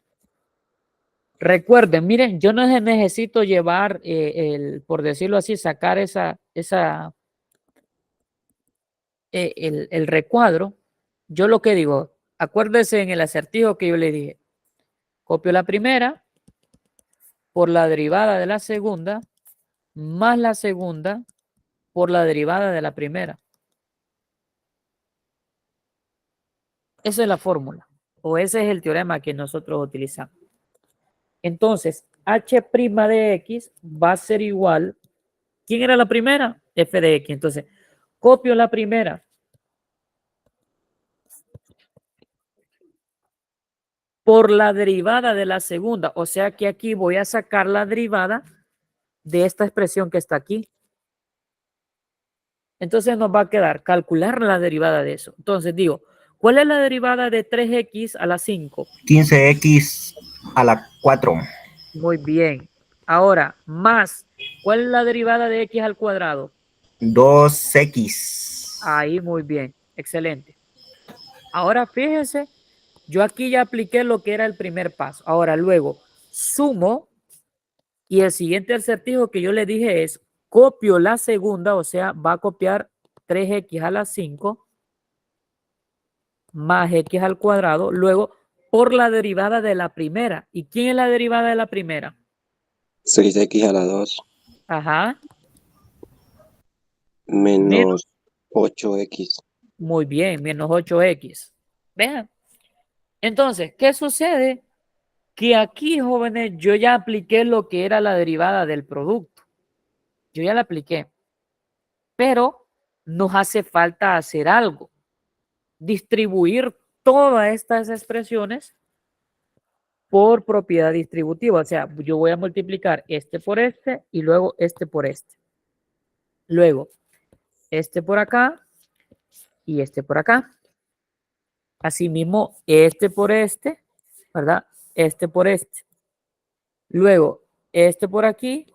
Recuerden, miren, yo no necesito llevar por decirlo así, sacar el recuadro. Yo lo que digo, acuérdense en el acertijo que yo le dije, copio la primera por la derivada de la segunda más la segunda por la derivada de la primera. Esa es la fórmula o ese es el teorema que nosotros utilizamos. Entonces, h' de x va a ser igual. ¿Quién era la primera? F de x. Entonces, copio la primera por la derivada de la segunda. O sea que aquí voy a sacar la derivada de esta expresión que está aquí. Entonces nos va a quedar calcular la derivada de eso. Entonces digo, ¿cuál es la derivada de 3x a la 5? 15x a la 4. Muy bien. Ahora, más, ¿cuál es la derivada de x al cuadrado? 2x. Ahí, muy bien. Excelente. Ahora, fíjense, yo aquí ya apliqué lo que era el primer paso. Ahora, luego, sumo y el siguiente acertijo que yo le dije es copio la segunda, o sea, va a copiar 3x a la 5 más x al cuadrado, luego por la derivada de la primera. ¿Y quién es la derivada de la primera? 6x a la 2 Ajá. menos 8x. Muy bien, menos 8x. Vean. Entonces, ¿qué sucede? Que aquí, jóvenes, yo ya apliqué lo que era la derivada del producto. Yo ya la apliqué. Pero nos hace falta hacer algo. Distribuir todas estas expresiones por propiedad distributiva. O sea, yo voy a multiplicar este por este y luego este por este. Luego, este por acá y este por acá. Asimismo, este por este, ¿verdad? Este por este. Luego, este por aquí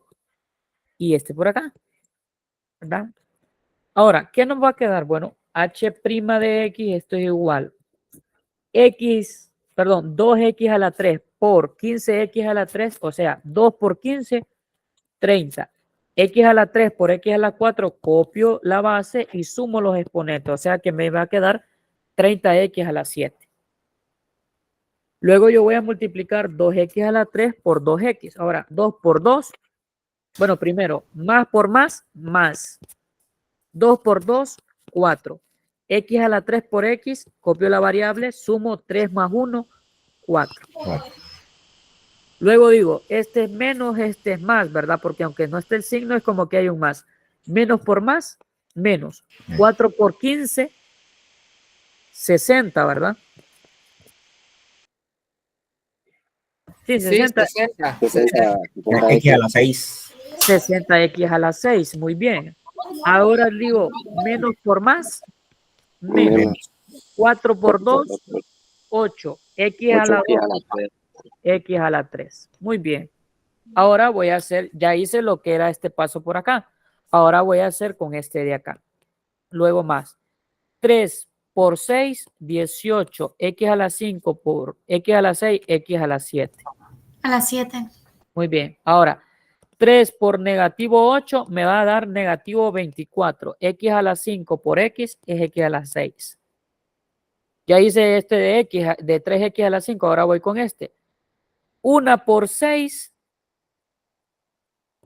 y este por acá, ¿verdad? Ahora, ¿qué nos va a quedar? Bueno, h' de x, esto es igual. 2x a la 3 por 15x a la 3, o sea, 2 por 15, 30. X a la 3 por x a la 4, copio la base y sumo los exponentes, o sea que me va a quedar 30x a la 7. Luego yo voy a multiplicar 2x a la 3 por 2x. Ahora, 2 por 2. Bueno, primero, más por más, más. 2 por 2, 4. X a la 3 por X, copio la variable, sumo 3 más 1, 4. Luego digo, este es menos, este es más, ¿verdad? Porque aunque no esté el signo, es como que hay un más. Menos por más, menos. 4 por 15, 60, ¿verdad? Sí, Sí, 60. 60. 60, X a la 6. 60x a la 6, muy bien. Ahora digo, menos por más, menos. menos 4 por 2, 8. X a 8 la aquí a 2, la 3. X a la 3. Muy bien. Ahora voy a hacer, ya hice lo que era este paso por acá. Ahora voy a hacer con este de acá. Luego más. 3 por 6, 18. X a la 5 por X a la 6, X a la 7. A las 7. Muy bien. Ahora, 3 por negativo 8 me va a dar negativo 24. X a la 5 por X es X a la 6. Ya hice este de X, de 3X a la 5. Ahora voy con este. 1 por 6,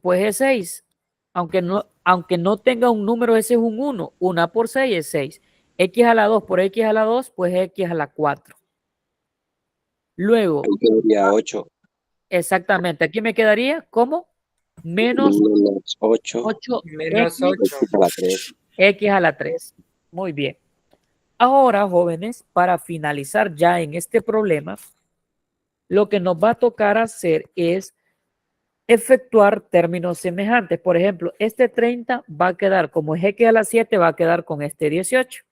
pues es 6. Aunque no tenga un número, ese es un 1. 1 por 6 es 6. X a la 2 por X a la 2, pues X a la 4. Luego, Ahí quedaría 8. exactamente, aquí me quedaría como menos Menos 8. 8X Menos 8. X a la 3. X a la 3. Muy bien. Ahora, jóvenes, para finalizar ya en este problema, lo que nos va a tocar hacer es efectuar términos semejantes. Por ejemplo, este 30 va a quedar como es X a la 7, va a quedar con este 18.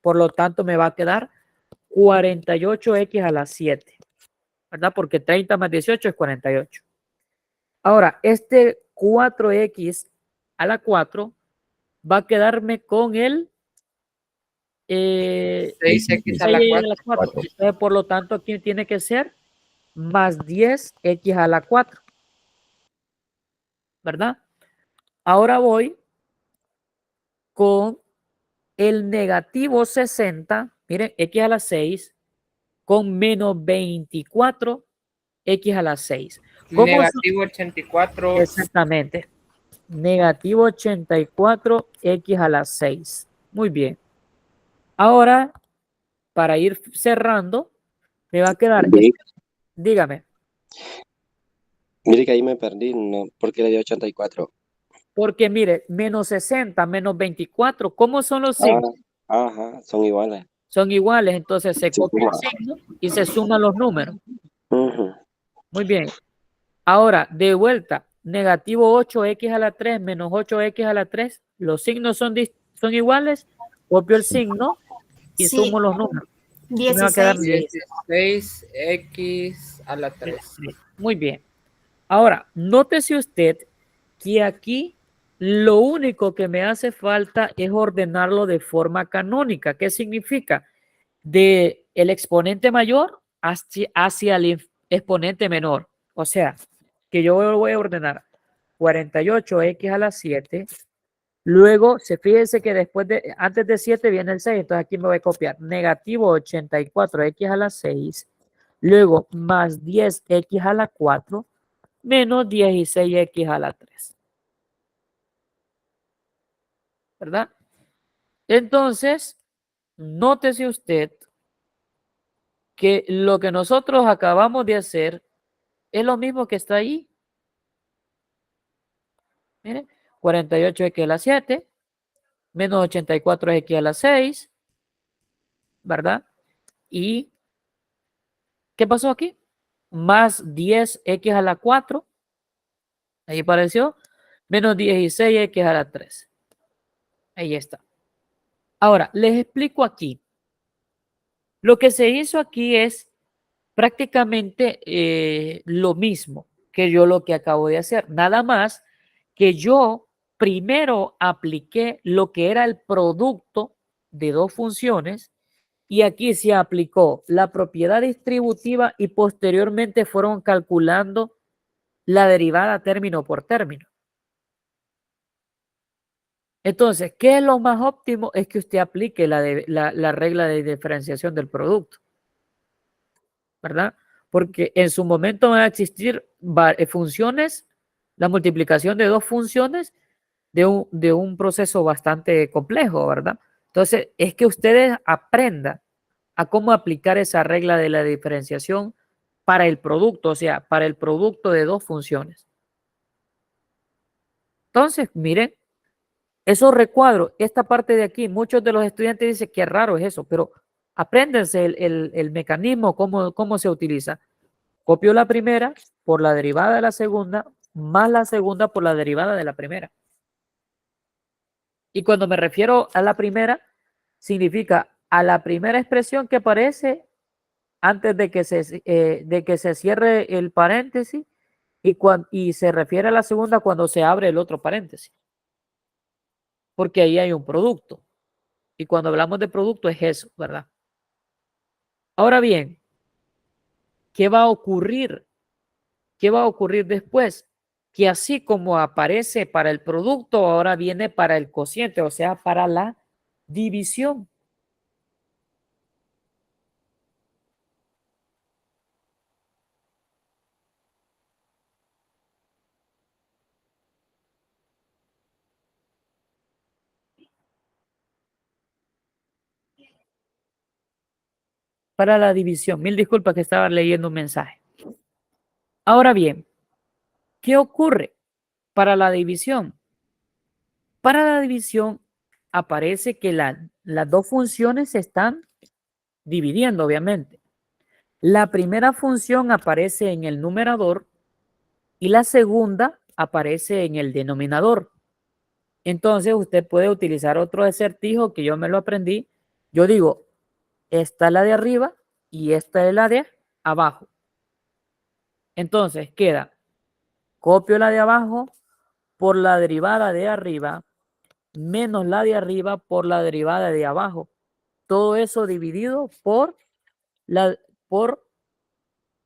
Por lo tanto, me va a quedar 48X a la 7, ¿verdad? Porque 30 más 18 es 48. Ahora, este 4X a la 4 va a quedarme con el 6X a la 4. Entonces, por lo tanto, aquí tiene que ser más 10X a la 4, ¿verdad? Ahora voy con el negativo 60, miren, X a la 6, con menos 24, X a la 6. Negativo 84. Exactamente. Negativo 84, X a la 6. Muy bien. Ahora, para ir cerrando, me va a quedar, dígame. Mire que ahí me perdí, ¿no? Porque le di 84. Porque mire, menos 60, menos 24, ¿cómo son los signos? Ajá, son iguales. Son iguales, entonces se Se copia el suma. signo y se suman los números. Ujú. Muy bien. Ahora, de vuelta, negativo 8X a la 3 menos 8X a la 3, los signos son iguales, copio el signo y Sí. sumo los números. Me va a quedar 16. 16X a la 3. Muy bien. Ahora, nótese usted que aquí lo único que me hace falta es ordenarlo de forma canónica. ¿Qué significa? De el exponente mayor hacia el exponente menor. O sea, que yo voy a ordenar 48X a la 7. Luego, fíjense que antes de 7 viene el 6. Entonces aquí me voy a copiar negativo 84X a la 6. Luego, más 10X a la 4 menos 16X a la 3. ¿Verdad? Entonces, nótese usted que lo que nosotros acabamos de hacer es lo mismo que está ahí. Miren, 48X a la 7 menos 84X a la 6, ¿verdad? ¿Y qué pasó aquí? Más 10X a la 4, ahí apareció, menos 16X a la 3. Ahí está. Ahora, les explico aquí. Lo que se hizo aquí es prácticamente lo mismo que yo lo que acabo de hacer. Nada más que yo primero apliqué lo que era el producto de dos funciones y aquí se aplicó la propiedad distributiva y posteriormente fueron calculando la derivada término por término. Entonces, ¿qué es lo más óptimo? Es que usted aplique la regla de diferenciación del producto, ¿verdad? Porque en su momento van a existir funciones, la multiplicación de dos funciones de un proceso bastante complejo, ¿verdad? Entonces, es que ustedes aprendan a cómo aplicar esa regla de la diferenciación para el producto, o sea, para el producto de dos funciones. Entonces, miren, esos recuadros, esta parte de aquí, muchos de los estudiantes dicen que raro es eso, pero apréndense el mecanismo, cómo se utiliza. Copio la primera por la derivada de la segunda, más la segunda por la derivada de la primera. Y cuando me refiero a la primera, significa a la primera expresión que aparece antes de que se cierre el paréntesis y se refiere a la segunda cuando se abre el otro paréntesis. Porque ahí hay un producto. Y cuando hablamos de producto es eso, ¿verdad? Ahora bien, ¿qué va a ocurrir? ¿Qué va a ocurrir después? Que así como aparece para el producto, ahora viene para el cociente, o sea, para la división. Para la división. Mil disculpas que estaba leyendo un mensaje. Ahora bien, ¿qué ocurre para la división? Para la división aparece que las dos funciones se están dividiendo, obviamente. La primera función aparece en el numerador y la segunda aparece en el denominador. Entonces usted puede utilizar otro acertijo que yo me lo aprendí. Yo digo, esta es la de arriba y esta es la de abajo. Entonces queda, copio la de abajo por la derivada de arriba menos la de arriba por la derivada de abajo. Todo eso dividido por la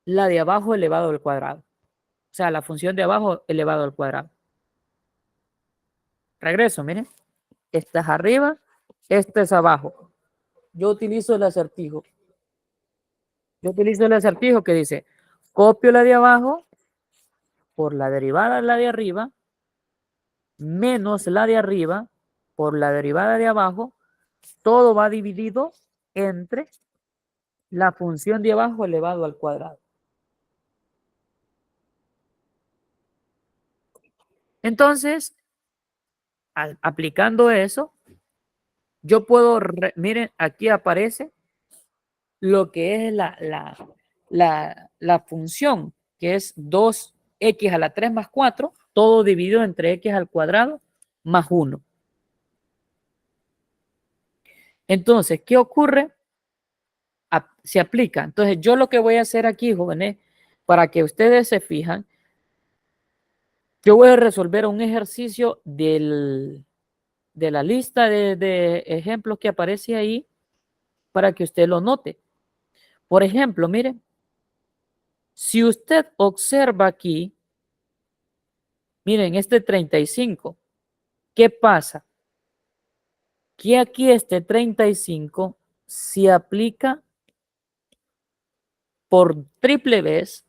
de abajo elevado al cuadrado. O sea, la función de abajo elevado al cuadrado. Regreso, miren. Esta es arriba, esta es abajo. Yo utilizo el acertijo. Que dice, copio la de abajo por la derivada de la de arriba menos la de arriba por la derivada de abajo. Todo va dividido entre la función de abajo elevado al cuadrado. Entonces, aplicando eso, yo puedo, miren, aquí aparece lo que es la función, que es 2x a la 3 más 4, todo dividido entre x al cuadrado más 1. Entonces, ¿qué ocurre? Se aplica. Entonces, yo lo que voy a hacer aquí, jóvenes, para que ustedes se fijan, yo voy a resolver un ejercicio de la lista de ejemplos que aparece ahí para que usted lo note. Por ejemplo, miren, si usted observa aquí, miren, este 35, ¿qué pasa? Que aquí este 35 se aplica por triple vez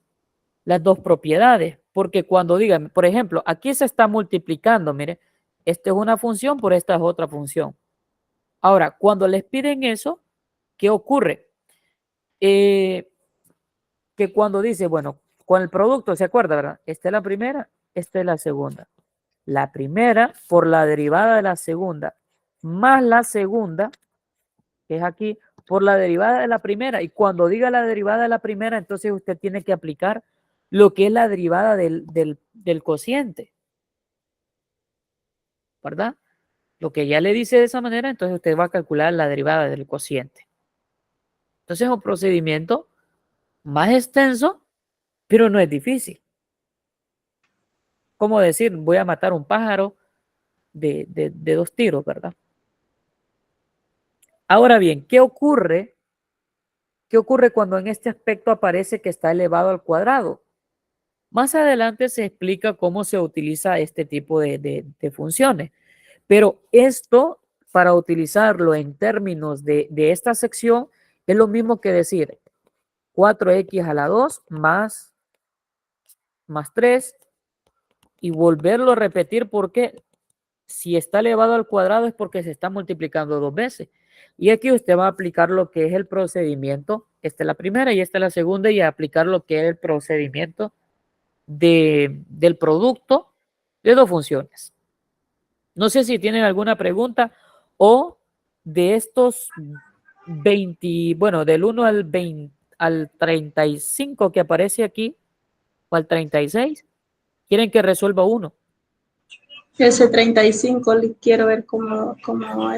las dos propiedades, porque cuando digan, por ejemplo, aquí se está multiplicando, mire, esta es una función por esta es otra función. Ahora, cuando les piden eso, ¿qué ocurre? Que cuando dice, bueno, con el producto, ¿se acuerda, verdad? Esta es la primera, esta es la segunda. La primera por la derivada de la segunda, más la segunda, que es aquí, por la derivada de la primera. Y cuando diga la derivada de la primera, entonces usted tiene que aplicar lo que es la derivada del cociente, ¿verdad? Lo que ya le dice de esa manera, entonces usted va a calcular la derivada del cociente. Entonces es un procedimiento más extenso, pero no es difícil. Como decir, voy a matar un pájaro de 2 tiros, ¿verdad? Ahora bien, ¿qué ocurre? ¿Qué ocurre cuando en este aspecto aparece que está elevado al cuadrado? Más adelante se explica cómo se utiliza este tipo de funciones. Pero esto, para utilizarlo en términos de esta sección, es lo mismo que decir 4x a la 2 más 3 y volverlo a repetir. ¿Por qué? Si está elevado al cuadrado es porque se está multiplicando 2 veces. Y aquí usted va a aplicar lo que es el procedimiento. Esta es la primera y esta es la segunda, y a aplicar lo que es el procedimiento del producto de dos funciones. No sé si tienen alguna pregunta o de estos 20, bueno, del 1 al 20, al 35 que aparece aquí, o al 36, quieren que resuelva uno. Ese 35, quiero ver cómo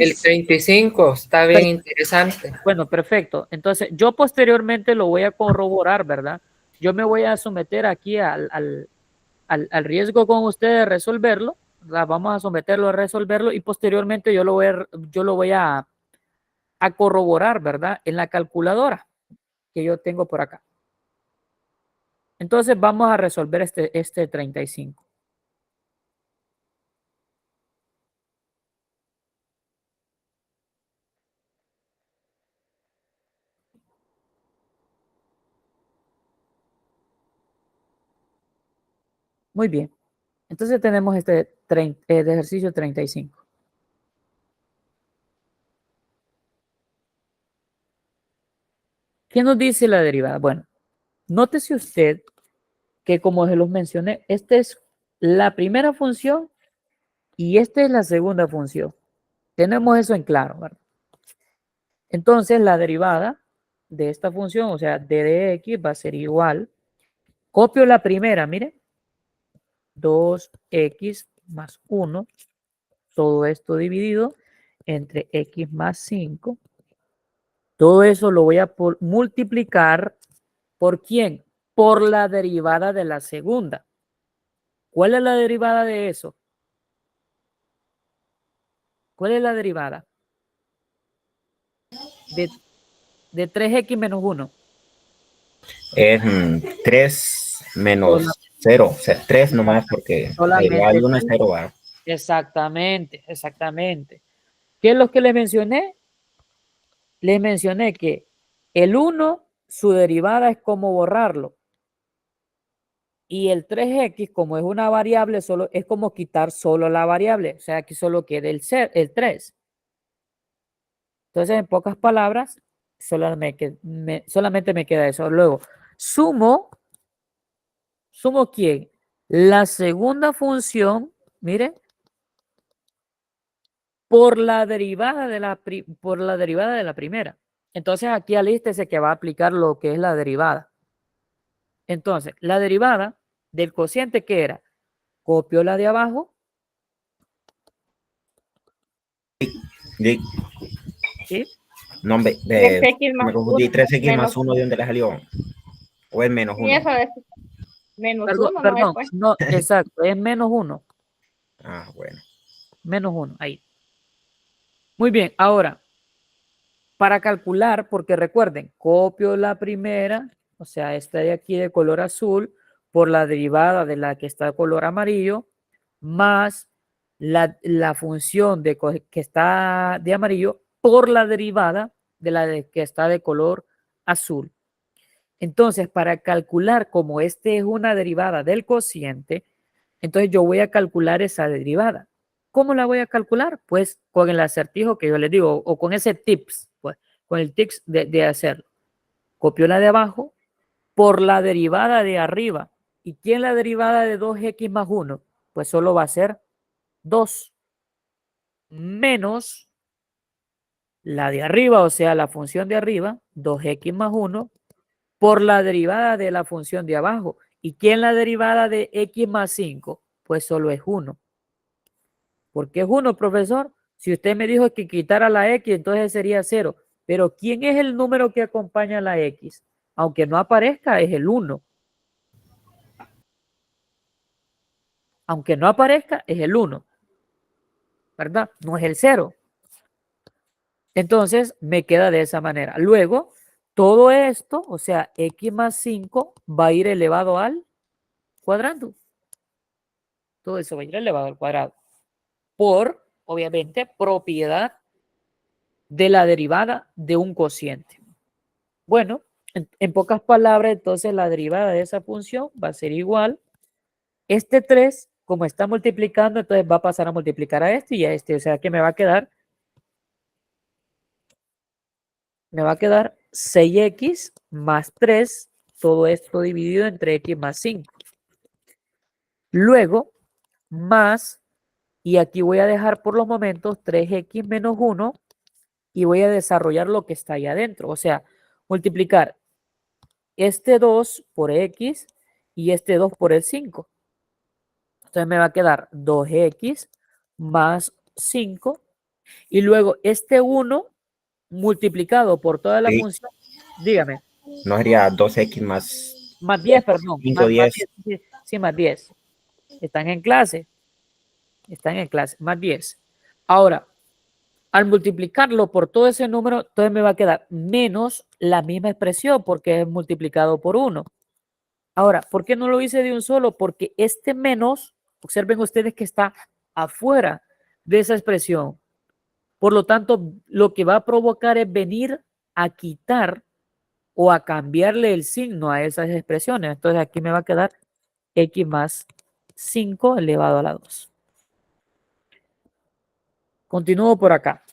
El es. 35 está bien interesante. Bueno, perfecto. Entonces, yo posteriormente lo voy a corroborar, ¿verdad? Yo me voy a someter aquí al riesgo con ustedes de resolverlo, ¿verdad? Vamos a someterlo a resolverlo y posteriormente yo lo voy a corroborar, ¿verdad? En la calculadora que yo tengo por acá. Entonces, vamos a resolver este 35. Muy bien. Entonces tenemos este de ejercicio 35. ¿Qué nos dice la derivada? Bueno, nótese usted que, como se los mencioné, esta es la primera función y esta es la segunda función. Tenemos eso en claro, ¿verdad? Entonces la derivada de esta función, o sea, d de x, va a ser igual. Copio la primera, mire. 2x más 1. Todo esto dividido entre x más 5. Todo eso lo voy a multiplicar ¿por quién? Por la derivada de la segunda. ¿Cuál es la derivada de eso? ¿Cuál es la derivada? De 3x menos 1. Es 3 menos 0. O sea, 3 nomás porque la derivada de 1 es 0. ¿Va? Exactamente, exactamente. ¿Qué es lo que les mencioné? Les mencioné que el 1, su derivada es como borrarlo. Y el 3x, como es una variable, solo es como quitar solo la variable. O sea, aquí solo queda el 3. Entonces, en pocas palabras, solamente me queda eso. Luego, sumo ¿quién? La segunda función, mire, por la derivada de la primera. Entonces, aquí alístese que va a aplicar lo que es la derivada. Entonces, la derivada del cociente, ¿qué era? Copio la de abajo. ¿Sí? No, hombre, 3x me más confundí. 1. 3x más 1, ¿de dónde le salió? ¿O es menos 1? Y eso es menos Perdón, 1, ¿no? perdón, Después. no, exacto, es menos 1. Ah, bueno. Menos 1, ahí. Muy bien, ahora, para calcular, porque recuerden, copio la primera, o sea, esta de aquí de color azul, por la derivada de la que está de color amarillo, más la función que está de amarillo por la derivada de la que está de color azul. Entonces, para calcular como este es una derivada del cociente, entonces yo voy a calcular esa derivada. ¿Cómo la voy a calcular? Pues con el acertijo que yo les digo, o con ese tips, pues, con el tips de hacerlo. Copio la de abajo por la derivada de arriba. ¿Y quién es la derivada de 2x más 1? Pues solo va a ser 2 menos la de arriba, o sea, la función de arriba, 2x más 1, por la derivada de la función de abajo. ¿Y quién es la derivada de x más 5? Pues solo es 1. ¿Por qué es 1, profesor? Si usted me dijo que quitara la x, entonces sería 0. Pero ¿quién es el número que acompaña a la x? Aunque no aparezca, es el 1. Aunque no aparezca, es el 1. ¿Verdad? No es el 0. Entonces, me queda de esa manera. Luego, todo esto, o sea, x más 5 va a ir elevado al cuadrado. Todo eso va a ir elevado al cuadrado. Por, obviamente, propiedad de la derivada de un cociente. Bueno, en pocas palabras, entonces la derivada de esa función va a ser igual. Este 3 como está multiplicando, entonces va a pasar a multiplicar a este y a este. O sea que me va a quedar 6x más 3, todo esto dividido entre x más 5. Luego, más, y aquí voy a dejar por los momentos 3x menos 1 y voy a desarrollar lo que está ahí adentro. O sea, multiplicar este 2 por x y este 2 por el 5. Entonces me va a quedar 2x más 5 y luego este 1 multiplicado por toda la Sí. función. Dígame. No sería 2x Más 10, perdón. 5, Más 10. 10. Sí, más 10. Están en clase. Más 10. Ahora, al multiplicarlo por todo ese número, entonces me va a quedar menos la misma expresión porque es multiplicado por 1. Ahora, ¿por qué no lo hice de un solo? Porque este menos, observen ustedes que está afuera de esa expresión. Por lo tanto, lo que va a provocar es venir a quitar o a cambiarle el signo a esas expresiones. Entonces aquí me va a quedar x más 5 elevado a la 2. Continúo por acá.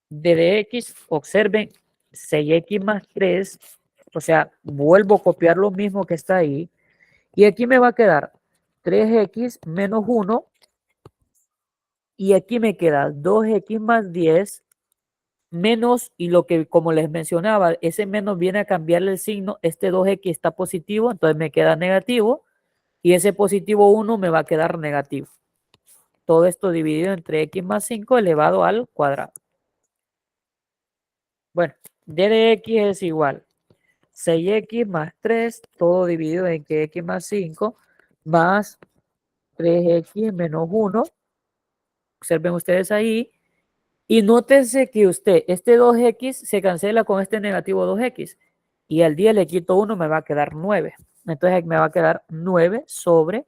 D de x, observen, 6x más 3, o sea, vuelvo a copiar lo mismo que está ahí. Y aquí me va a quedar 3x menos 1. Y aquí me queda 2x más 10 menos, y lo que como les mencionaba, ese menos viene a cambiarle el signo. Este 2x está positivo, entonces me queda negativo. Y ese positivo 1 me va a quedar negativo. Todo esto dividido entre x más 5 elevado al cuadrado. Bueno, d de x es igual 6x más 3, todo dividido en que x más 5, más 3x menos 1. Observen ustedes ahí. Y nótense que este 2x se cancela con este negativo 2x. Y al 10 le quito 1, me va a quedar 9. Entonces me va a quedar 9 sobre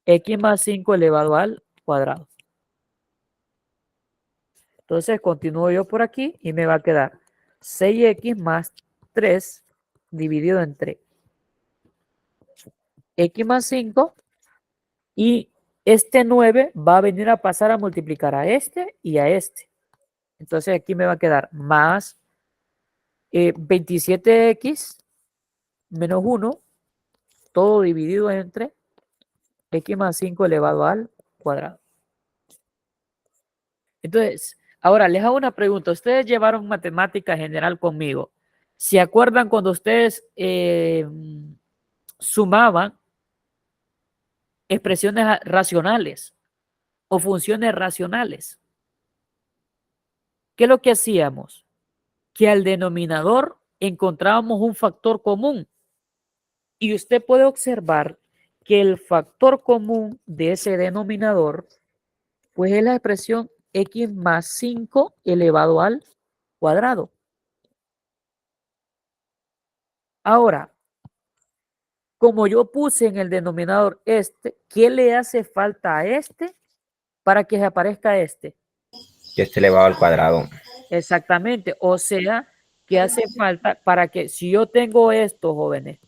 x más 5 elevado al cuadrado. Entonces continúo yo por aquí y me va a quedar 6x más 3 dividido entre x más 5 y este 9 va a venir a pasar a multiplicar a este y a este. Entonces aquí me va a quedar más 27x menos 1, todo dividido entre x más 5 elevado al cuadrado. Entonces, ahora les hago una pregunta. Ustedes llevaron matemática general conmigo. ¿Se acuerdan cuando ustedes sumaban expresiones racionales o funciones racionales? ¿Qué es lo que hacíamos? Que al denominador encontrábamos un factor común. Y usted puede observar que el factor común de ese denominador, pues es la expresión x más 5 elevado al cuadrado. Ahora, como yo puse en el denominador este, ¿qué le hace falta a este para que se aparezca este? Que esté elevado al cuadrado. Exactamente. O sea, que hace falta para que, si yo tengo esto, jóvenes,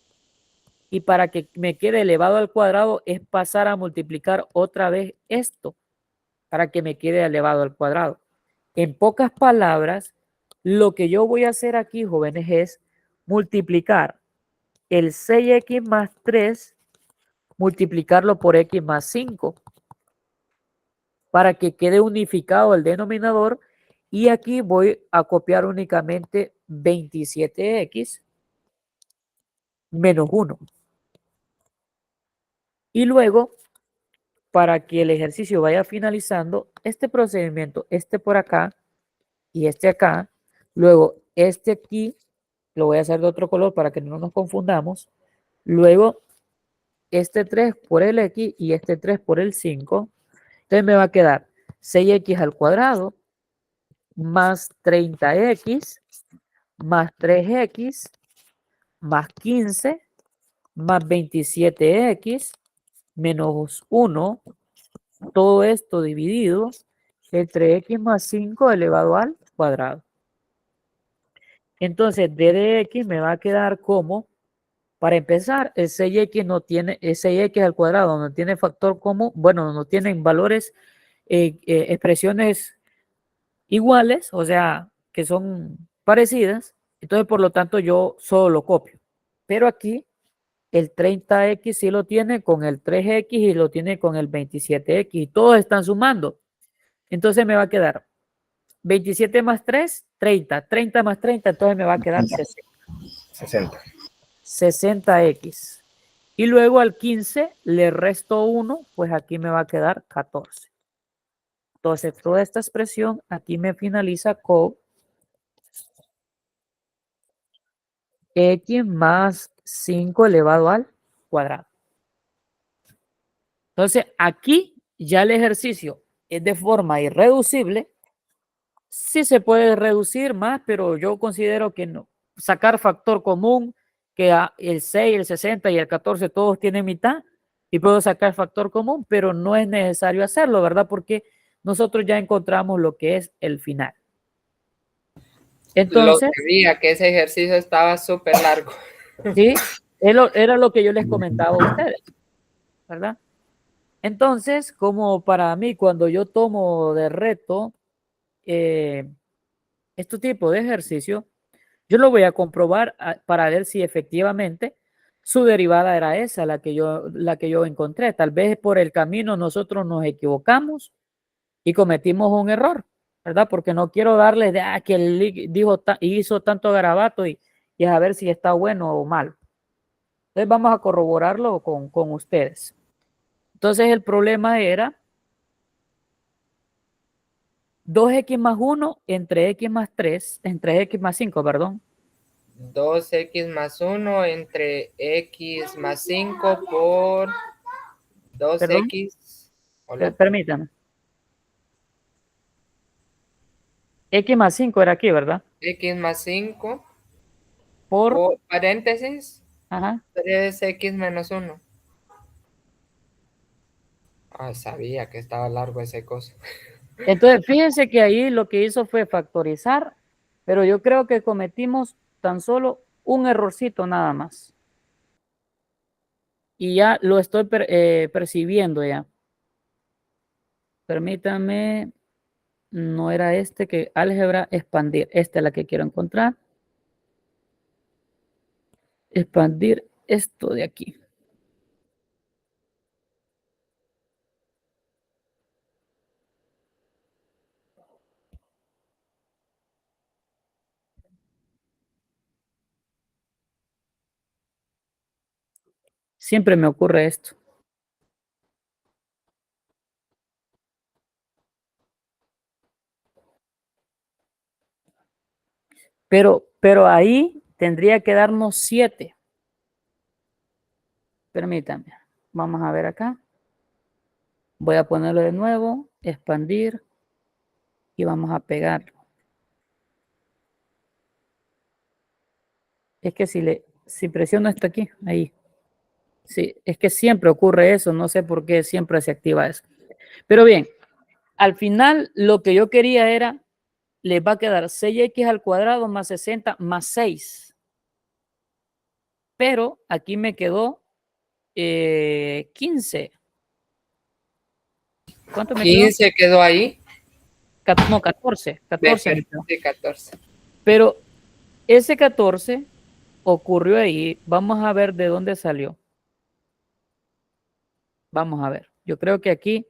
y para que me quede elevado al cuadrado, es pasar a multiplicar otra vez esto para que me quede elevado al cuadrado. En pocas palabras, lo que yo voy a hacer aquí, jóvenes, es multiplicar el 6x más 3, multiplicarlo por x más 5, para que quede unificado el denominador. Y aquí voy a copiar únicamente 27x menos 1. Y luego, para que el ejercicio vaya finalizando, este procedimiento, este por acá y este acá, luego este aquí, lo voy a hacer de otro color para que no nos confundamos, luego este 3 por el x y este 3 por el 5, entonces me va a quedar 6x al cuadrado más 30x más 3x más 15 más 27x menos 1, todo esto dividido entre x más 5 elevado al cuadrado. Entonces, d de x me va a quedar como Para empezar, el 6x no tiene, el 6x al cuadrado no tiene factor común, bueno, no tienen valores, expresiones iguales, o sea, que son parecidas. Entonces, por lo tanto, yo solo lo copio. Pero aquí el 30x sí lo tiene con el 3x y lo tiene con el 27x y todos están sumando. Entonces me va a quedar 27 más 3, 30. 30 más 30, entonces me va a quedar 60. 60x. Y luego al 15 le resto 1, pues aquí me va a quedar 14. Entonces toda esta expresión aquí me finaliza con x más 5 elevado al cuadrado. Entonces aquí ya el ejercicio es de forma irreducible. Sí se puede reducir más, pero yo considero que no. Sacar factor común, que el 6, el 60 y el 14 todos tienen mitad, y puedo sacar factor común, pero no es necesario hacerlo, ¿verdad? Porque nosotros ya encontramos lo que es el final. Entonces, Lo sabía que ese ejercicio estaba súper largo. sí, era lo que yo les comentaba a ustedes, ¿verdad? Entonces, como para mí, cuando yo tomo de reto este tipo de ejercicio, yo lo voy a comprobar para ver si efectivamente su derivada era esa, la que yo encontré. Tal vez por el camino nosotros nos equivocamos y cometimos un error, ¿verdad? Porque no quiero darle de que él hizo tanto garabato y a ver si está bueno o mal. Entonces vamos a corroborarlo con ustedes. Entonces el problema era 2x más 1 entre x más 3, entre x más 5, perdón. 2x más 1 entre x más 5 por 2x. Permítame. X más 5 era aquí, ¿verdad? X más 5 por paréntesis. Ajá. 3x menos 1. Ah, sabía que estaba largo ese coso. Entonces, fíjense que ahí lo que hizo fue factorizar, pero yo creo que cometimos tan solo un errorcito nada más. Y ya lo estoy percibiendo ya. Permítanme, no era este que álgebra expandir. Esta es la que quiero encontrar. Expandir esto de aquí. Siempre me ocurre esto. Pero ahí tendría que darnos 7. Permítanme. Vamos a ver acá. Voy a ponerlo de nuevo, expandir y vamos a pegarlo. Es que si presiono esto aquí, ahí. Sí, es que siempre ocurre eso, no sé por qué siempre se activa eso. Pero bien, al final lo que yo quería era, les va a quedar 6x al cuadrado más 60 más 6. Pero aquí me quedó 15. ¿Cuánto me quedó? 15 quedó ahí. No, 14. 14. 14. Pero ese 14 ocurrió ahí. Vamos a ver de dónde salió. Vamos a ver. Yo creo que aquí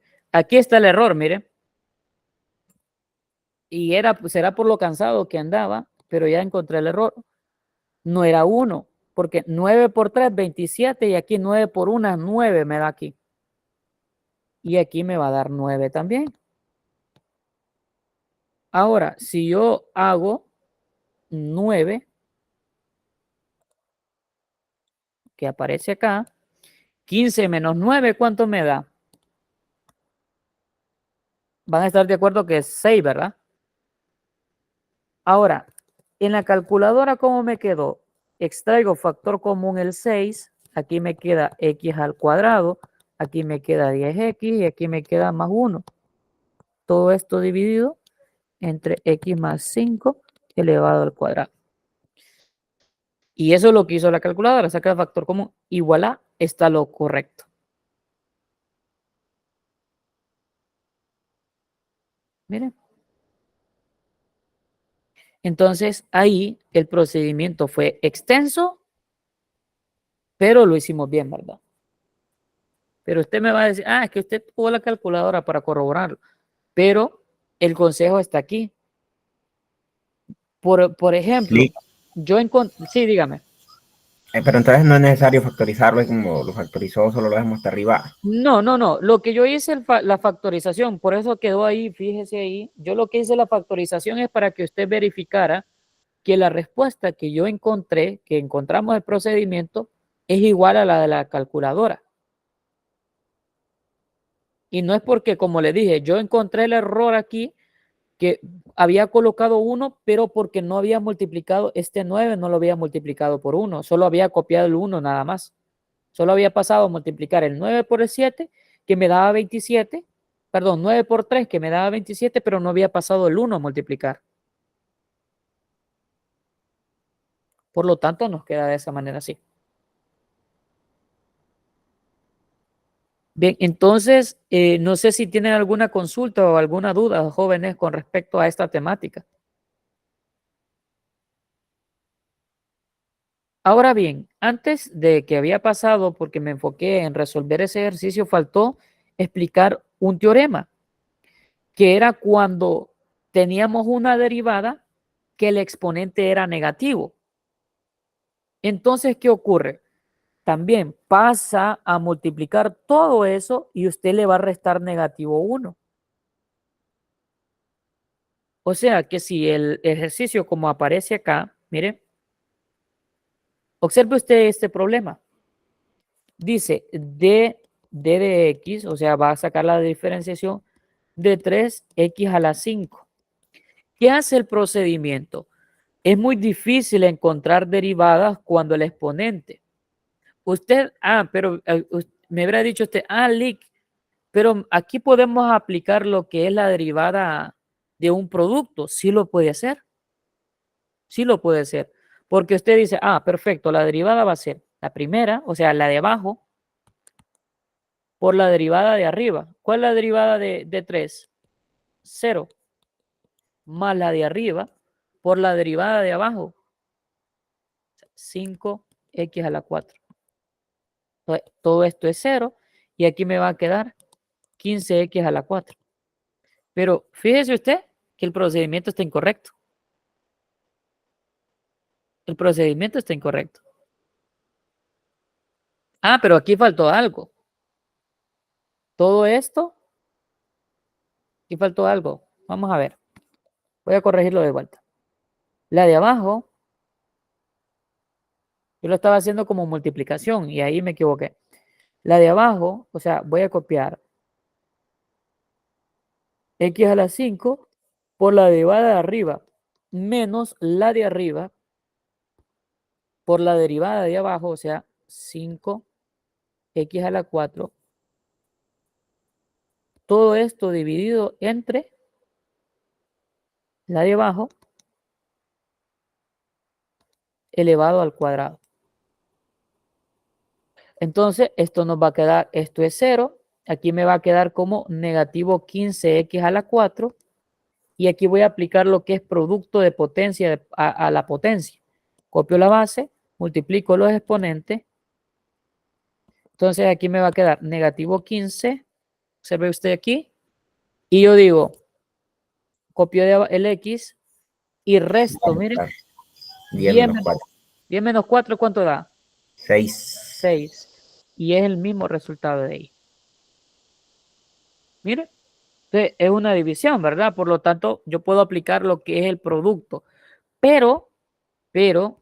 está el error, mire. Y será por lo cansado que andaba, pero ya encontré el error. No era 1, porque 9 por 3, 27, y aquí 9 por 1, 9 me da aquí. Y aquí me va a dar 9 también. Ahora, si yo hago 9, que aparece acá, 15 menos 9, ¿cuánto me da? Van a estar de acuerdo que es 6, ¿verdad? Ahora, en la calculadora, ¿cómo me quedó? Extraigo factor común el 6, aquí me queda x al cuadrado, aquí me queda 10x y aquí me queda más 1. Todo esto dividido entre x más 5 elevado al cuadrado. Y eso es lo que hizo la calculadora, saca el factor común y voilà, está lo correcto. Miren. Entonces, ahí el procedimiento fue extenso, pero lo hicimos bien, ¿verdad? Pero usted me va a decir, es que usted tuvo la calculadora para corroborarlo. Pero el consejo está aquí. Por ejemplo, Sí. yo encontré, sí, dígame. Pero entonces no es necesario factorizarlo como lo factorizó, solo lo dejamos hasta arriba. No. Lo que yo hice la factorización, por eso quedó ahí, fíjese ahí. Yo lo que hice la factorización es para que usted verificara que la respuesta que yo encontré, que encontramos el procedimiento, es igual a la de la calculadora. Y no es porque, como le dije, yo encontré el error aquí, que había colocado 1, pero porque no había multiplicado este 9, no lo había multiplicado por 1, solo había copiado el 1 nada más. Solo había pasado a multiplicar el 9 por el 7, que me daba 27, perdón, 9 por 3, que me daba 27, pero no había pasado el 1 a multiplicar. Por lo tanto, nos queda de esa manera así. Bien, entonces, no sé si tienen alguna consulta o alguna duda, jóvenes, con respecto a esta temática. Ahora bien, antes de que había pasado, porque me enfoqué en resolver ese ejercicio, faltó explicar un teorema, que era cuando teníamos una derivada que el exponente era negativo. Entonces, ¿qué ocurre? También pasa a multiplicar todo eso y usted le va a restar negativo 1. O sea que si el ejercicio como aparece acá, mire, observe usted este problema. Dice d de x, o sea, va a sacar la diferenciación de 3x a la 5. ¿Qué hace el procedimiento? Es muy difícil encontrar derivadas cuando el exponente. Usted, pero me habrá dicho usted, Lick, pero aquí podemos aplicar lo que es la derivada de un producto. Sí lo puede hacer. Sí lo puede hacer. Porque usted dice, perfecto, la derivada va a ser la primera, o sea, la de abajo, por la derivada de arriba. ¿Cuál es la derivada de 3? 0. Más la de arriba por la derivada de abajo. 5x a la 4. Entonces, todo esto es 0 y aquí me va a quedar 15x a la 4. Pero fíjese usted que el procedimiento está incorrecto. El procedimiento está incorrecto. Pero aquí faltó algo. Todo esto, aquí faltó algo. Vamos a ver. Voy a corregirlo de vuelta. La de abajo, yo lo estaba haciendo como multiplicación y ahí me equivoqué. La de abajo, o sea, voy a copiar x a la 5 por la derivada de arriba menos la de arriba por la derivada de abajo, o sea, 5x a la 4. Todo esto dividido entre la de abajo elevado al cuadrado. Entonces, esto nos va a quedar, esto es 0. Aquí me va a quedar como negativo 15x a la 4. Y aquí voy a aplicar lo que es producto de potencia a la potencia. Copio la base, multiplico los exponentes. Entonces, aquí me va a quedar negativo 15. Observe usted aquí. Y yo digo, copio el x y resto, miren. 10 menos 4, ¿cuánto da? 6. 6. Y es el mismo resultado de ahí. Mire, entonces es una división, ¿verdad? Por lo tanto, yo puedo aplicar lo que es el producto. Pero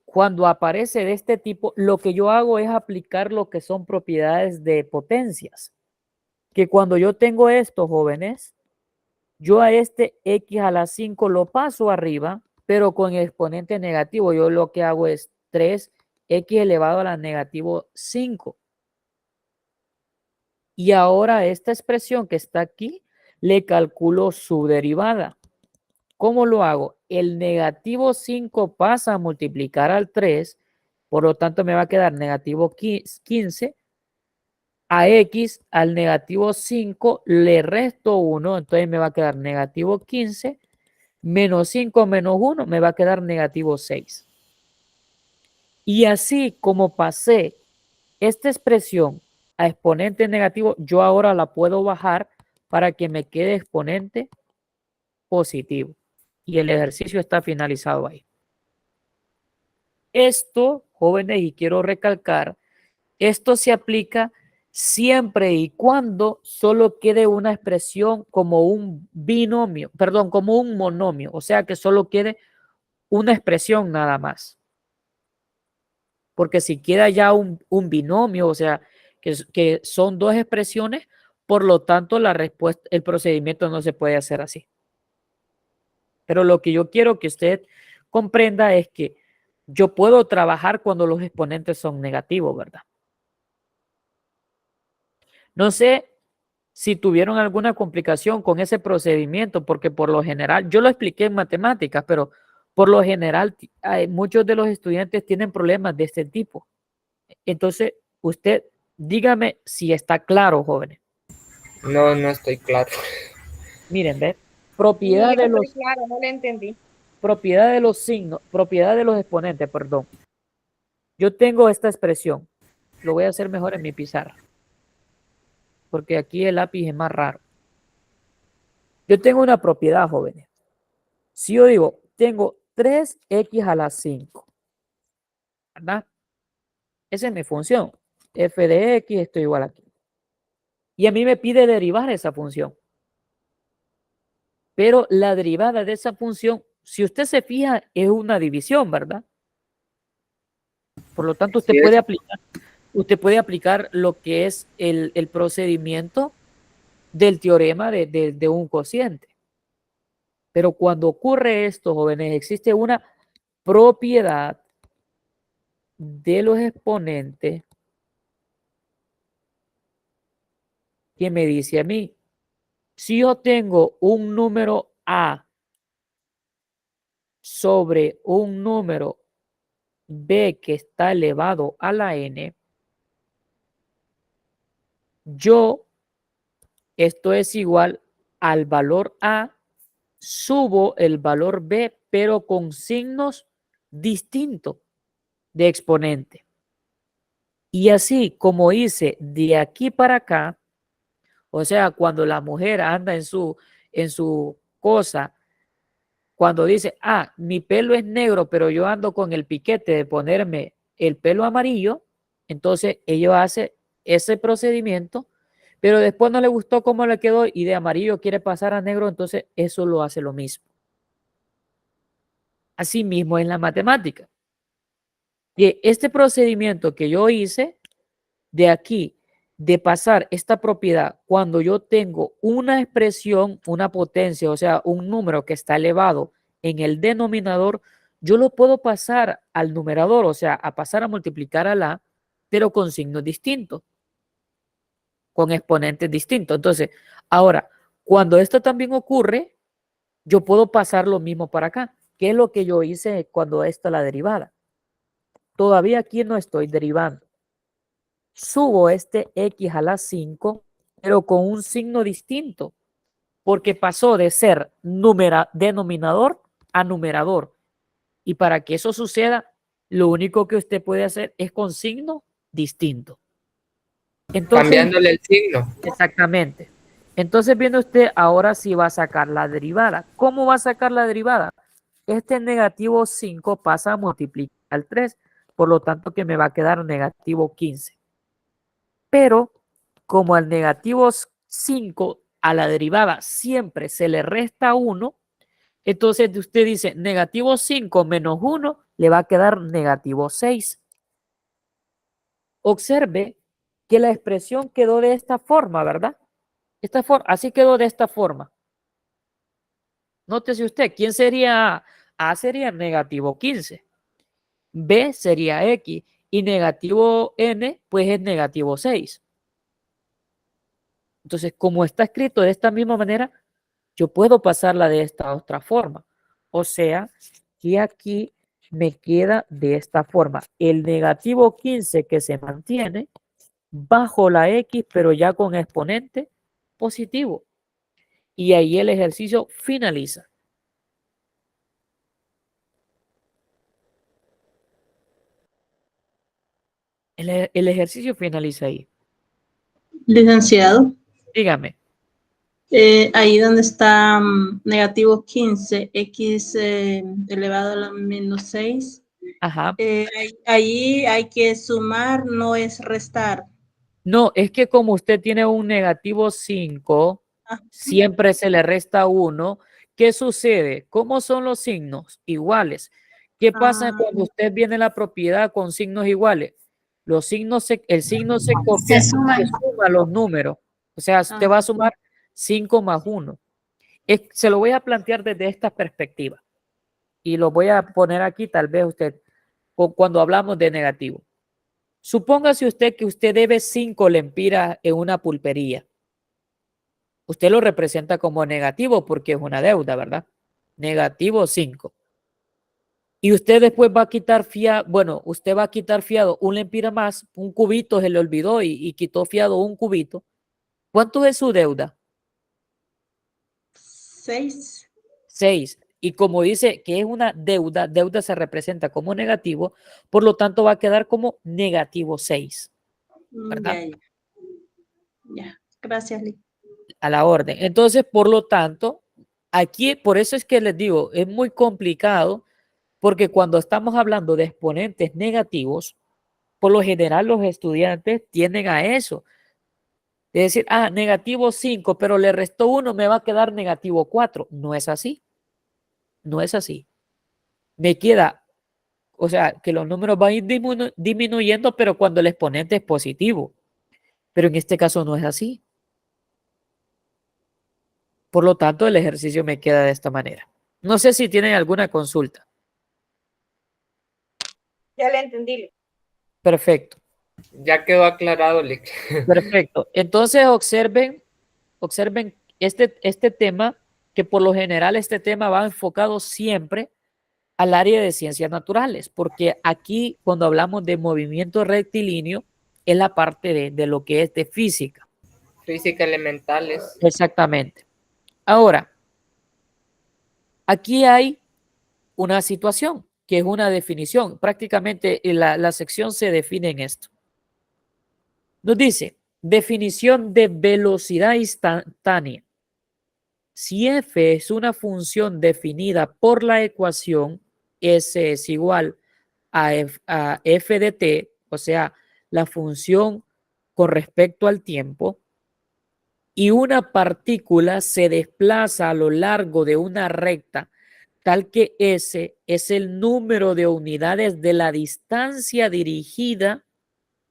cuando aparece de este tipo, lo que yo hago es aplicar lo que son propiedades de potencias. Que cuando yo tengo esto, jóvenes, yo a este x a la 5 lo paso arriba, pero con exponente negativo. Yo lo que hago es 3x elevado a la negativo 5. Y ahora esta expresión que está aquí, le calculo su derivada. ¿Cómo lo hago? El negativo 5 pasa a multiplicar al 3 Por lo tanto, me va a quedar negativo 15. A x al negativo 5 le resto 1, entonces me va a quedar negativo 15. Menos 5 menos 1 me va a quedar negativo 6. Y así como pasé esta expresión a exponente negativo, yo ahora la puedo bajar para que me quede exponente positivo. Y el ejercicio está finalizado ahí. Esto, jóvenes, y quiero recalcar, esto se aplica siempre y cuando solo quede una expresión como un binomio, perdón, como un monomio, o sea que solo quede una expresión nada más. Porque si queda ya un binomio, o sea, que son dos expresiones, por lo tanto la respuesta, el procedimiento no se puede hacer así. Pero lo que yo quiero que usted comprenda es que yo puedo trabajar cuando los exponentes son negativos, ¿verdad? No sé si tuvieron alguna complicación con ese procedimiento, porque por lo general, yo lo expliqué en matemáticas, pero por lo general muchos de los estudiantes tienen problemas de este tipo. Entonces, usted dígame si está claro, jóvenes. No, no estoy claro. Miren, ¿ves? Propiedad de los, Claro, no le entendí. propiedad de los signos, propiedad de los exponentes, perdón. Yo tengo esta expresión. Lo voy a hacer mejor en mi pizarra, porque aquí el lápiz es más raro. Yo tengo una propiedad, jóvenes. Si yo digo, tengo 3x a la 5, ¿verdad? Esa es mi función. F de x esto igual aquí. Y a mí me pide derivar esa función. Pero la derivada de esa función, si usted se fija, es una división, ¿verdad? Por lo tanto, usted puede aplicar lo que es el procedimiento del teorema de un cociente. Pero cuando ocurre esto, jóvenes, existe una propiedad de los exponentes que me dice a mí, si yo tengo un número A sobre un número B que está elevado a la n, esto es igual al valor A, subo el valor B, pero con signos distintos de exponente. Y así como hice de aquí para acá, o sea, cuando la mujer anda en su cosa, cuando dice, mi pelo es negro, pero yo ando con el piquete de ponerme el pelo amarillo, entonces ella hace ese procedimiento, pero después no le gustó cómo le quedó y de amarillo quiere pasar a negro, entonces eso lo hace lo mismo. Así mismo en la matemática. Que este procedimiento que yo hice de aquí, de pasar esta propiedad, cuando yo tengo una expresión, una potencia, o sea, un número que está elevado en el denominador, yo lo puedo pasar al numerador, o sea, a pasar a multiplicar a la, pero con signos distintos, con exponentes distintos. Entonces, ahora, cuando esto también ocurre, yo puedo pasar lo mismo para acá. ¿Qué es lo que yo hice cuando esta la derivada? Todavía aquí no estoy derivando. Subo este x a la 5, pero con un signo distinto, porque pasó de ser denominador a numerador. Y para que eso suceda, lo único que usted puede hacer es con signo distinto. Entonces, Cambiándole el signo. exactamente. Entonces, viene usted, ahora sí va a sacar la derivada. ¿Cómo va a sacar la derivada? Este negativo 5 pasa a multiplicar al 3, por lo tanto que me va a quedar negativo 15. Pero como al negativo 5 a la derivada siempre se le resta 1, entonces usted dice negativo 5 menos 1 le va a quedar negativo 6. Observe que la expresión quedó de esta forma, ¿verdad? Así quedó de esta forma. Nótese usted, ¿quién sería A? A sería negativo 15. B sería X y negativo N pues es negativo 6. Entonces, como está escrito de esta misma manera, yo puedo pasarla de esta otra forma. O sea, que aquí me queda de esta forma. El negativo 15 que se mantiene bajo la X, pero ya con exponente positivo. Y ahí el ejercicio finaliza. El ejercicio finaliza ahí. Licenciado, Dígame. ahí donde está negativo 15, x elevado a la menos 6, Ajá. ahí hay que sumar, no es restar. No, es que como usted tiene un negativo 5, Ajá. siempre se le resta 1. ¿Qué sucede? ¿Cómo son los signos? Iguales. ¿Qué pasa cuando usted viene a la propiedad con signos iguales? El signo se copia Se y suman. se suma los números. O sea, usted va a sumar 5 más 1. Se lo voy a plantear desde esta perspectiva. Y lo voy a poner aquí, tal vez usted, cuando hablamos de negativo. Supóngase usted que usted debe 5 lempiras en una pulpería. Usted lo representa como negativo porque es una deuda, ¿verdad? Negativo 5. Y usted después va a quitar fiado, bueno, usted va a quitar fiado un lempira más, un cubito se le olvidó y quitó fiado un cubito. ¿Cuánto es su deuda? 6. 6. Y como dice que es una deuda, deuda se representa como negativo, por lo tanto va a quedar como negativo 6. ¿Verdad? Ya. Gracias, Lee. A la orden. Entonces, por lo tanto, aquí, por eso es que les digo, es muy complicado, porque cuando estamos hablando de exponentes negativos, por lo general los estudiantes tienden a eso. Es decir, negativo 5, pero le restó 1, me va a quedar negativo 4. No es así. No es así. Me queda, o sea, que los números van a ir disminuyendo, pero cuando el exponente es positivo. Pero en este caso no es así. Por lo tanto, el ejercicio me queda de esta manera. No sé si tienen alguna consulta. Ya le entendí. Perfecto. Ya quedó aclarado, Lick. Perfecto. Entonces observen este tema, que por lo general este tema va enfocado siempre al área de ciencias naturales, porque aquí cuando hablamos de movimiento rectilíneo es la parte de lo que es de física. Física elementales. Exactamente. Ahora, aquí hay una situación que es una definición. Prácticamente la sección se define en esto. Nos dice, definición de velocidad instantánea. Si f es una función definida por la ecuación s es igual a f de t, o sea, la función con respecto al tiempo, y una partícula se desplaza a lo largo de una recta tal que s es el número de unidades de la distancia dirigida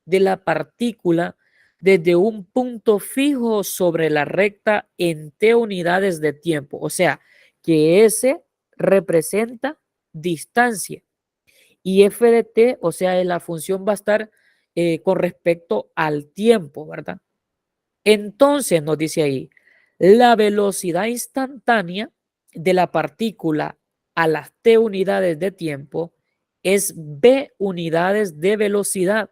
de la partícula desde un punto fijo sobre la recta en t unidades de tiempo. O sea, que S representa distancia y f de t, o sea, la función va a estar con respecto al tiempo, ¿verdad? Entonces nos dice ahí, la velocidad instantánea de la partícula a las t unidades de tiempo es b unidades de velocidad,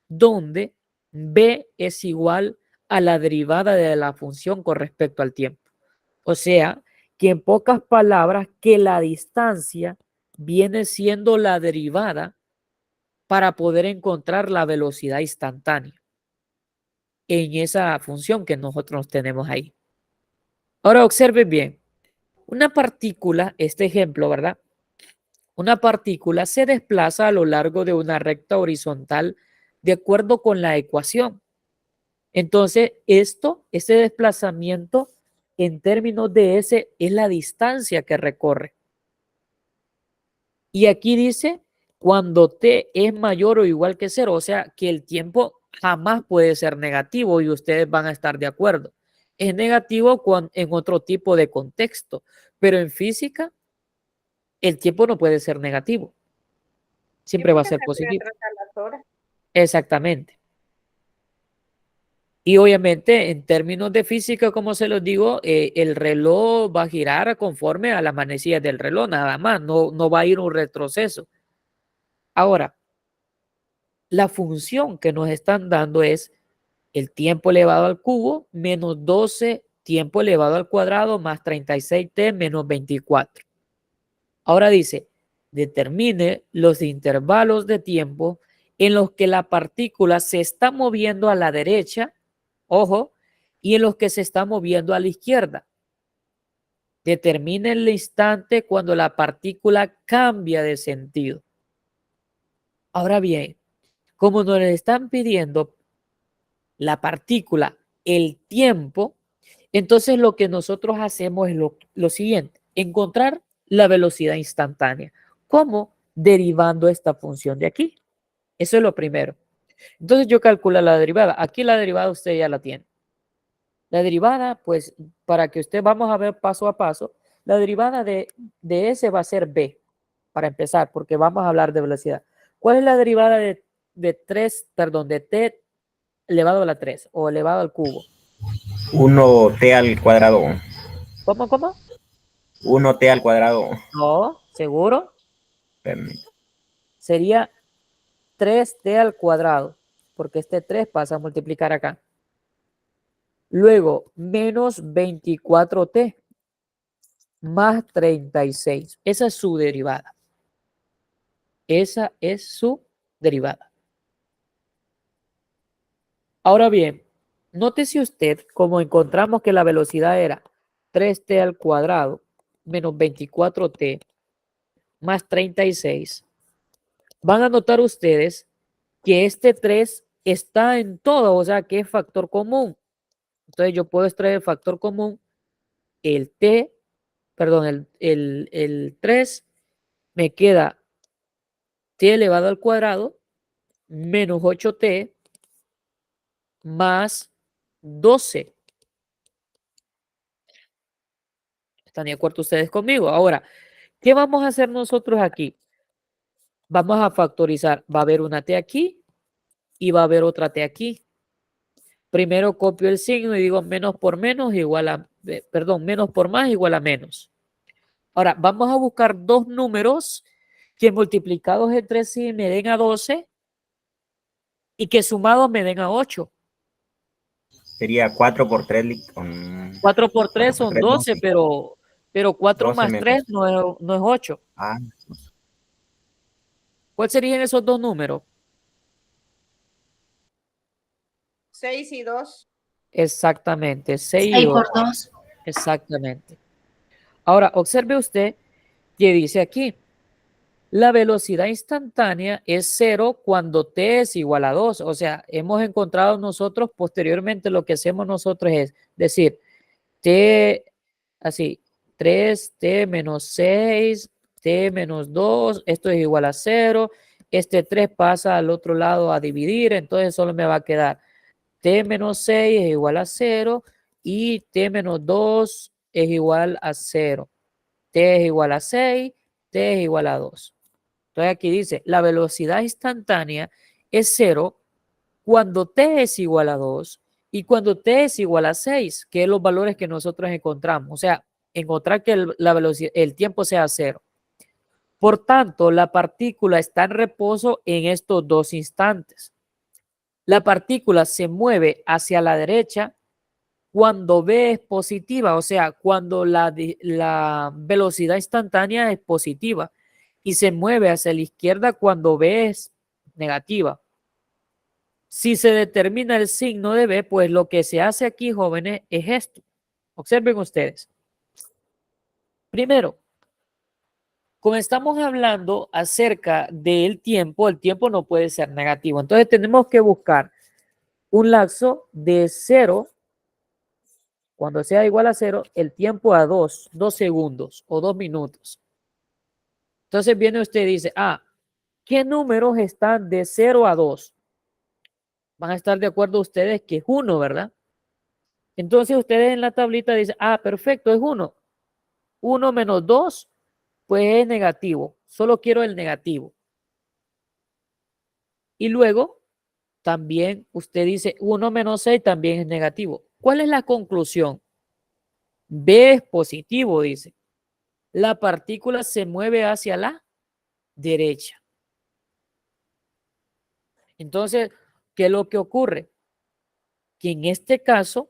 donde b es igual a la derivada de la función con respecto al tiempo. O sea, que en pocas palabras, que la distancia viene siendo la derivada para poder encontrar la velocidad instantánea en esa función que nosotros tenemos ahí. Ahora observen bien, una partícula, este ejemplo, ¿verdad? Una partícula se desplaza a lo largo de una recta horizontal de acuerdo con la ecuación. Entonces, ese desplazamiento en términos de S es la distancia que recorre. Y aquí dice cuando t es mayor o igual que 0, o sea que el tiempo jamás puede ser negativo y ustedes van a estar de acuerdo. Es negativo en otro tipo de contexto, pero en física el tiempo no puede ser negativo. Siempre va a ser positivo. Exactamente. Y obviamente en términos de física, como se los digo, el reloj va a girar conforme a las manecillas del reloj, nada más, no va a ir un retroceso. Ahora, la función que nos están dando es el tiempo elevado al cubo menos 12 tiempo elevado al cuadrado más 36t menos 24. Ahora dice, determine los intervalos de tiempo en los que la partícula se está moviendo a la derecha, ojo, y en los que se está moviendo a la izquierda. Determine el instante cuando la partícula cambia de sentido. Ahora bien, como nos están pidiendo la partícula, el tiempo, entonces lo que nosotros hacemos es lo siguiente, encontrar la velocidad instantánea. ¿Cómo? Derivando esta función de aquí. Eso es lo primero. Entonces yo calculo la derivada. Aquí la derivada usted ya la tiene. La derivada, pues, para que usted, vamos a ver paso a paso, la derivada de S va a ser B, para empezar, porque vamos a hablar de velocidad. ¿Cuál es la derivada de T elevado a la 3 o elevado al cubo? 1t al cuadrado. ¿Cómo? 1t al cuadrado. No, ¿seguro? Permítame. Sería 3t al cuadrado, porque este 3 pasa a multiplicar acá. Luego, menos 24t más 36. Esa es su derivada. Esa es su derivada. Ahora bien, nótese usted cómo encontramos que la velocidad era 3t al cuadrado menos 24t más 36. Van a notar ustedes que este 3 está en todo, o sea que es factor común. Entonces yo puedo extraer el factor común, el 3, me queda t elevado al cuadrado menos 8t más 12. ¿Están de acuerdo ustedes conmigo? Ahora, ¿qué vamos a hacer nosotros aquí? Vamos a factorizar. Va a haber una t aquí y va a haber otra t aquí. Primero copio el signo y digo menos por menos igual a, menos por más igual a menos. Ahora, vamos a buscar dos números que multiplicados entre sí me den a 12 y que sumados me den a 8. Sería 4 por 3. 4 por 3 son 12, sí. pero 4 más menos. 3 no es 8. Ah, ¿Cuáles serían esos dos números? 6 y 2. Exactamente, 6 y 6 8. por 2. Exactamente. Ahora, observe usted que dice aquí, la velocidad instantánea es 0 cuando t es igual a 2. O sea, hemos encontrado nosotros posteriormente lo que hacemos nosotros es decir, t así, 3t menos 6, t menos 2, esto es igual a 0. Este 3 pasa al otro lado a dividir, entonces solo me va a quedar t menos 6 es igual a 0 y t menos 2 es igual a 0. T es igual a 6, t es igual a 2. Entonces aquí dice, la velocidad instantánea es 0 cuando t es igual a 2 y cuando t es igual a 6, que es los valores que nosotros encontramos. O sea, encontrar que el tiempo sea 0. Por tanto, la partícula está en reposo en estos dos instantes. La partícula se mueve hacia la derecha cuando v es positiva, o sea, cuando la velocidad instantánea es positiva, y se mueve hacia la izquierda cuando v es negativa. Si se determina el signo de v, pues lo que se hace aquí, jóvenes, es esto. Observen ustedes. Primero, como estamos hablando acerca del tiempo, el tiempo no puede ser negativo. Entonces tenemos que buscar un lapso de 0, cuando sea igual a 0, el tiempo a 2 segundos o 2 minutos. Entonces viene usted y dice, ¿qué números están de 0 a 2? Van a estar de acuerdo ustedes que es 1, ¿verdad? Entonces ustedes en la tablita dicen, perfecto, es 1. 1 menos 2, pues es negativo. Solo quiero el negativo. Y luego, también usted dice 1 menos 6 también es negativo. ¿Cuál es la conclusión? B es positivo, dice. La partícula se mueve hacia la derecha. Entonces, ¿qué es lo que ocurre? Que en este caso,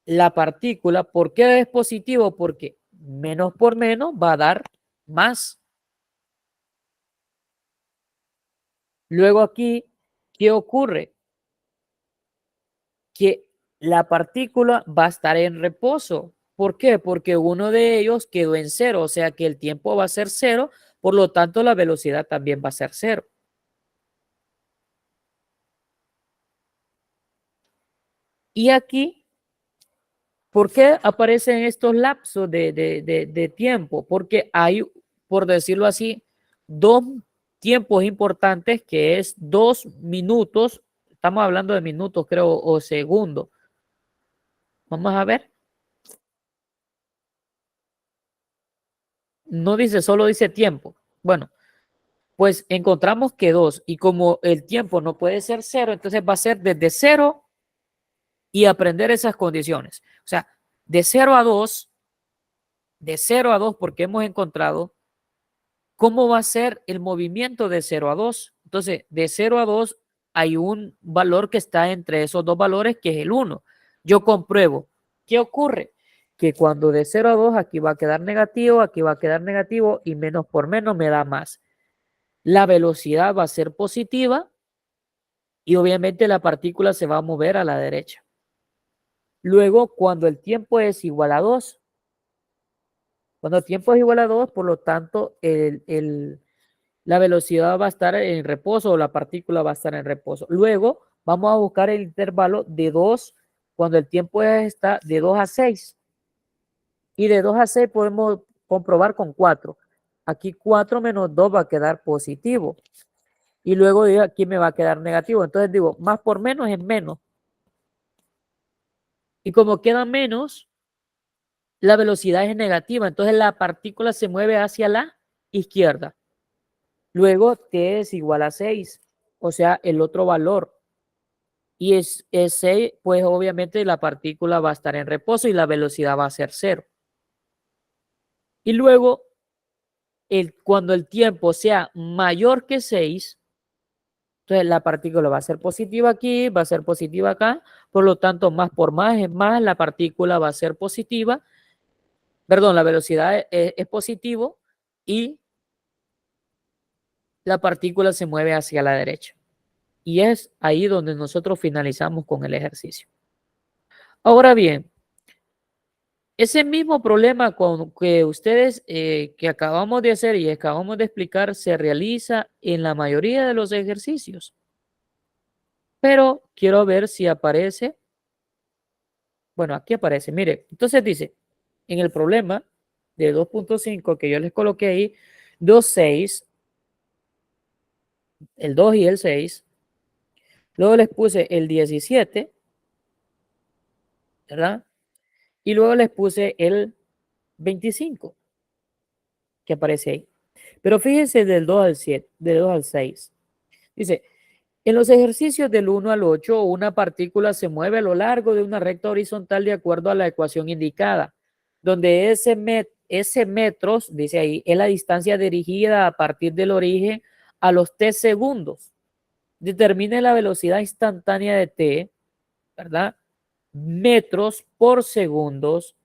la partícula, ¿por qué es positivo? Porque menos por menos va a dar más. Luego aquí, ¿qué ocurre? Que la partícula va a estar en reposo. ¿Por qué? Porque uno de ellos quedó en cero, o sea que el tiempo va a ser cero, por lo tanto la velocidad también va a ser cero. Y aquí, ¿por qué aparecen estos lapsos de tiempo? Porque hay, por decirlo así, dos tiempos importantes que es 2 minutos, estamos hablando de minutos creo, o segundos. Vamos a ver. No dice, solo dice tiempo. Bueno, pues encontramos que 2 y como el tiempo no puede ser cero, entonces va a ser desde 0 y aprender esas condiciones. O sea, de 0 a 2, de 0 a 2 porque hemos encontrado cómo va a ser el movimiento de 0 a 2. Entonces, de 0 a 2 hay un valor que está entre esos dos valores que es el 1. Yo compruebo. ¿Qué ocurre? Que cuando de 0 a 2 aquí va a quedar negativo, aquí va a quedar negativo y menos por menos me da más. La velocidad va a ser positiva y obviamente la partícula se va a mover a la derecha. Luego, cuando el tiempo es igual a 2, cuando el tiempo es igual a 2, por lo tanto, la velocidad va a estar en reposo o la partícula va a estar en reposo. Luego, vamos a buscar el intervalo de 2, cuando el tiempo está de 2 a 6. Y de 2 a 6 podemos comprobar con 4. Aquí 4 menos 2 va a quedar positivo. Y luego aquí me va a quedar negativo. Entonces digo, más por menos es menos. Y como queda menos, la velocidad es negativa. Entonces la partícula se mueve hacia la izquierda. Luego t es igual a 6. O sea, el otro valor. Y es 6, pues obviamente la partícula va a estar en reposo y la velocidad va a ser 0. Y luego, cuando el tiempo sea mayor que 6, entonces la partícula va a ser positiva aquí, va a ser positiva acá, por lo tanto más por más es más, la partícula va a ser positiva, perdón, la velocidad es positivo y la partícula se mueve hacia la derecha. Y es ahí donde nosotros finalizamos con el ejercicio. Ahora bien, ese mismo problema que ustedes que acabamos de hacer y acabamos de explicar se realiza en la mayoría de los ejercicios. Pero quiero ver si aparece. Bueno, aquí aparece, mire, entonces dice, en el problema de 2.5 que yo les coloqué ahí, 2, 6, el 2 y el 6, luego les puse el 17, ¿verdad? Y luego les puse el 25, que aparece ahí. Pero fíjense del 2 al 7, del 2 al 6. Dice, en los ejercicios del 1 al 8, una partícula se mueve a lo largo de una recta horizontal de acuerdo a la ecuación indicada, donde ese metros, dice ahí, es la distancia dirigida a partir del origen a los t segundos. Determine la velocidad instantánea de t, ¿verdad? Metros por segundos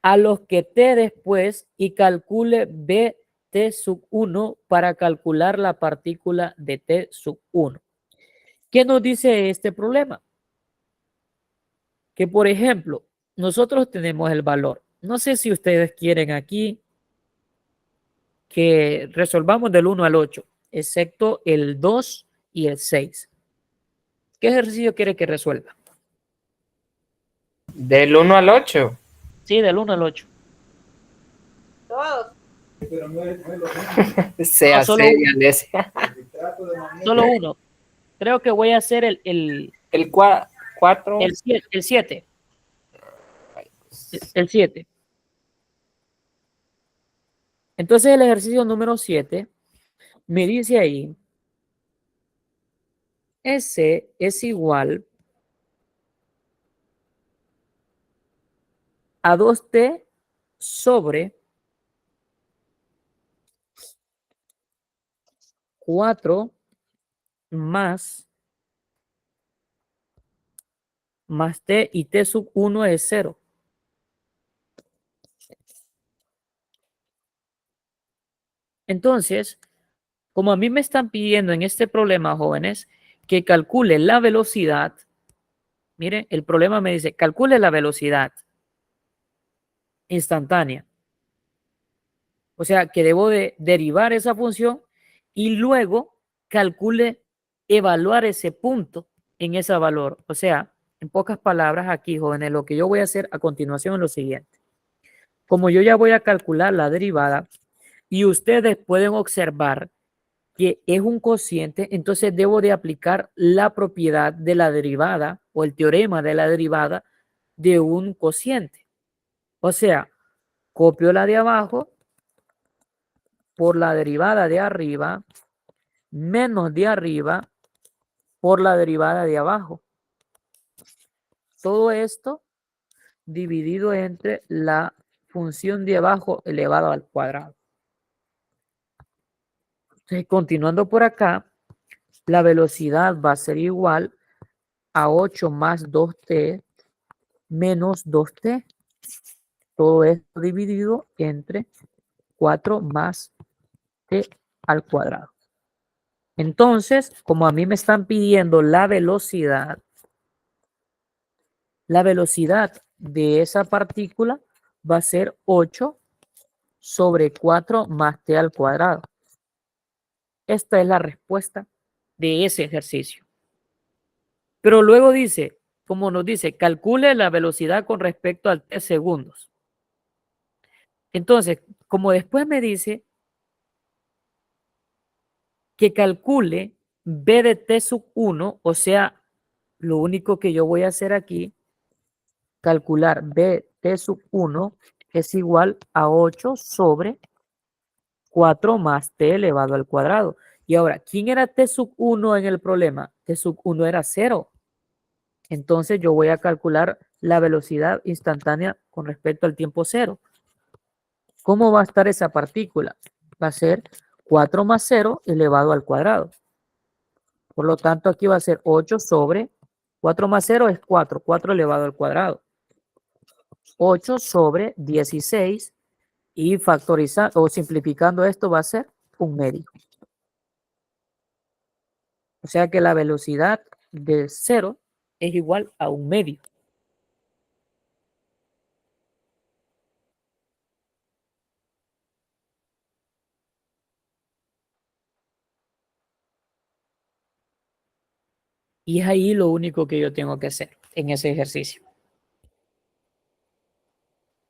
a los que t después y calcule bt sub 1 para calcular la partícula de t sub 1. ¿Qué nos dice este problema? Que, por ejemplo, nosotros tenemos el valor. No sé si ustedes quieren aquí que resolvamos del 1 al 8, excepto el 2 y el 6. ¿Qué ejercicio quiere que resuelva? Del 1 al 8. Sí, del 1 al 8. Todos. Sea No, solo seria, uno. Alesia. Solo uno. Creo que voy a hacer el 4. El 7. El 7. Entonces el ejercicio número 7 me dice ahí, S es igual a 2t sobre 4 más t y t sub 1 es 0. Entonces, como a mí me están pidiendo en este problema, jóvenes, que calcule la velocidad, miren, el problema me dice, calcule la velocidad instantánea. O sea, que debo de derivar esa función y luego calcule, evaluar ese punto en ese valor. O sea, en pocas palabras aquí, jóvenes, lo que yo voy a hacer a continuación es lo siguiente. Como yo ya voy a calcular la derivada y ustedes pueden observar que es un cociente, entonces debo de aplicar la propiedad de la derivada o el teorema de la derivada de un cociente. O sea, copio la de abajo por la derivada de arriba menos de arriba por la derivada de abajo. Todo esto dividido entre la función de abajo elevado al cuadrado. Entonces, continuando por acá, la velocidad va a ser igual a 8 más 2t menos 2t. Todo esto dividido entre 4 más t al cuadrado. Entonces, como a mí me están pidiendo la velocidad de esa partícula va a ser 8 sobre 4 más t al cuadrado. Esta es la respuesta de ese ejercicio. Pero luego dice, como nos dice, calcule la velocidad con respecto al t segundos. Entonces, como después me dice que calcule b de t sub 1, o sea, lo único que yo voy a hacer aquí, calcular b t sub 1 es igual a 8 sobre 4 más t elevado al cuadrado. Y ahora, ¿quién era t sub 1 en el problema? T sub 1 era 0. Entonces yo voy a calcular la velocidad instantánea con respecto al tiempo 0. ¿Cómo va a estar esa partícula? Va a ser 4 más 0 elevado al cuadrado. Por lo tanto, aquí va a ser 8 sobre 4 más 0 es 4, 4 elevado al cuadrado. 8 sobre 16 y factorizando o simplificando esto va a ser 1/2. O sea que la velocidad de 0 es igual a 1/2. Y es ahí lo único que yo tengo que hacer en ese ejercicio.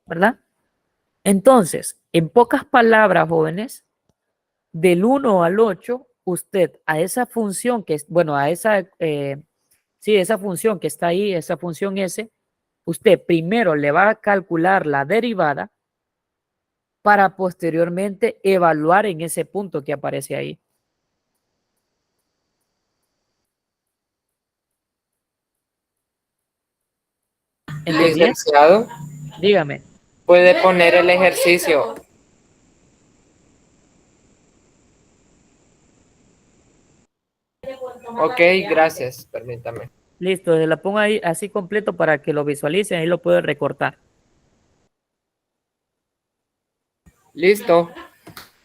¿Verdad? Entonces, en pocas palabras, jóvenes, del 1 al 8, usted a esa función que es, bueno, a esa, esa función que está ahí, esa función S, usted primero le va a calcular la derivada para posteriormente evaluar en ese punto que aparece ahí. Licenciado, Dígame. puede poner el ejercicio. Ok, gracias, permítame. Listo, se la pongo ahí así completo para que lo visualicen, ahí lo puedo recortar. Listo.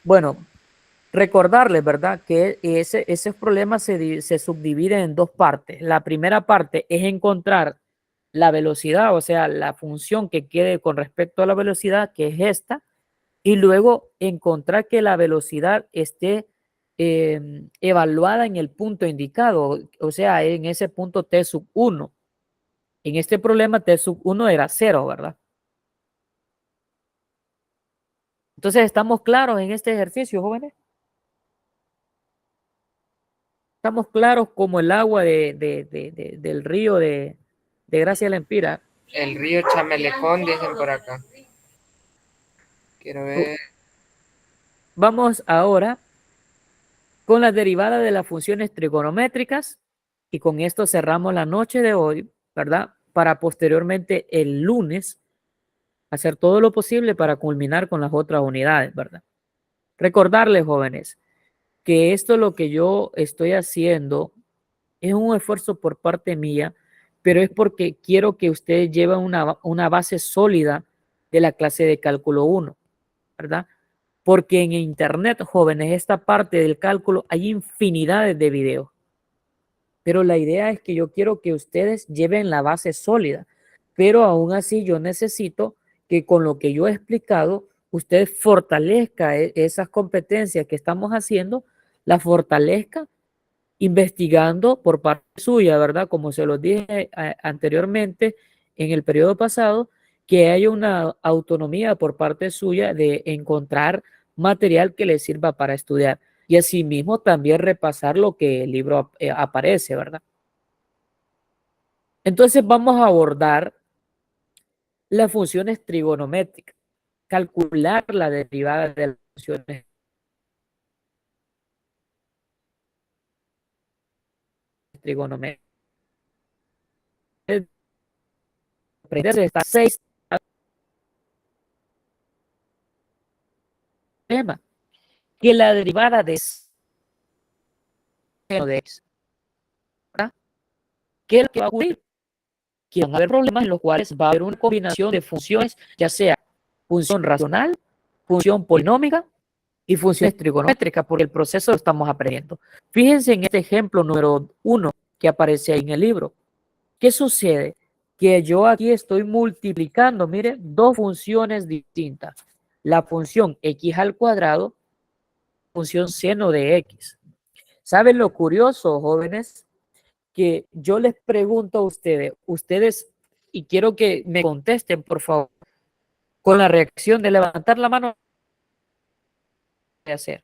Bueno, recordarles, ¿verdad? Que esos problemas se subdividen en dos partes. La primera parte es encontrar la velocidad, o sea, la función que quede con respecto a la velocidad, que es esta, y luego encontrar que la velocidad esté evaluada en el punto indicado, o sea, en ese punto t sub 1. En este problema t sub 1 era 0, ¿verdad? Entonces, ¿estamos claros en este ejercicio, jóvenes? Estamos claros como el agua del río de Gracia Lempira. El río Chamelecón, dicen por acá. Quiero ver. Vamos ahora con la derivada de las funciones trigonométricas y con esto cerramos la noche de hoy, ¿verdad? Para posteriormente el lunes hacer todo lo posible para culminar con las otras unidades, ¿verdad? Recordarles, jóvenes, que esto lo que yo estoy haciendo es un esfuerzo por parte mía, pero es porque quiero que ustedes lleven una base sólida de la clase de cálculo 1, ¿verdad? Porque en internet, jóvenes, esta parte del cálculo hay infinidades de videos. Pero la idea es que yo quiero que ustedes lleven la base sólida. Pero aún así yo necesito que con lo que yo he explicado, usted fortalezca esas competencias que estamos haciendo, la fortalezca investigando por parte suya, ¿verdad? Como se los dije anteriormente en el periodo pasado, que haya una autonomía por parte suya de encontrar material que le sirva para estudiar y asimismo también repasar lo que el libro aparece, ¿verdad? Entonces vamos a abordar las funciones trigonométricas, calcular la derivada de las funciones trigonométricas. Aprenderse estas 6 temas, que la derivada de seno de x, ¿verdad? ¿Qué es lo que va a ocurrir? Que van a haber problemas en los cuales va a haber una combinación de funciones, ya sea función racional, función polinómica y funciones trigonométricas, porque el proceso lo estamos aprendiendo. Fíjense en este ejemplo número 1 que aparece ahí en el libro. ¿Qué sucede? Que yo aquí estoy multiplicando, miren, dos funciones distintas. La función x al cuadrado, función seno de x. ¿Saben lo curioso, jóvenes? Que yo les pregunto a ustedes, y quiero que me contesten, por favor, con la reacción de levantar la mano, voy a hacer.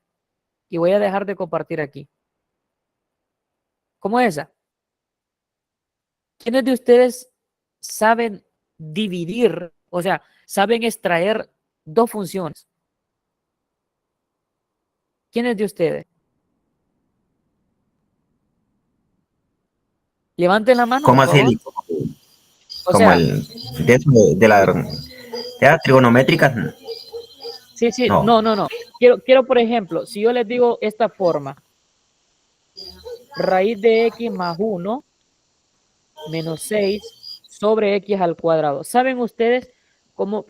Y voy a dejar de compartir aquí. ¿Cómo es esa? ¿Quiénes de ustedes saben dividir, o sea, saben extraer dos funciones? ¿Quiénes de ustedes? Levanten la mano, ¿Cómo por favor. así? O Como sea, el de la trigonométrica. sí, No. no. Quiero, por ejemplo, si yo les digo esta forma, raíz de x más 1 menos 6 sobre x al cuadrado. ¿Saben ustedes cómo,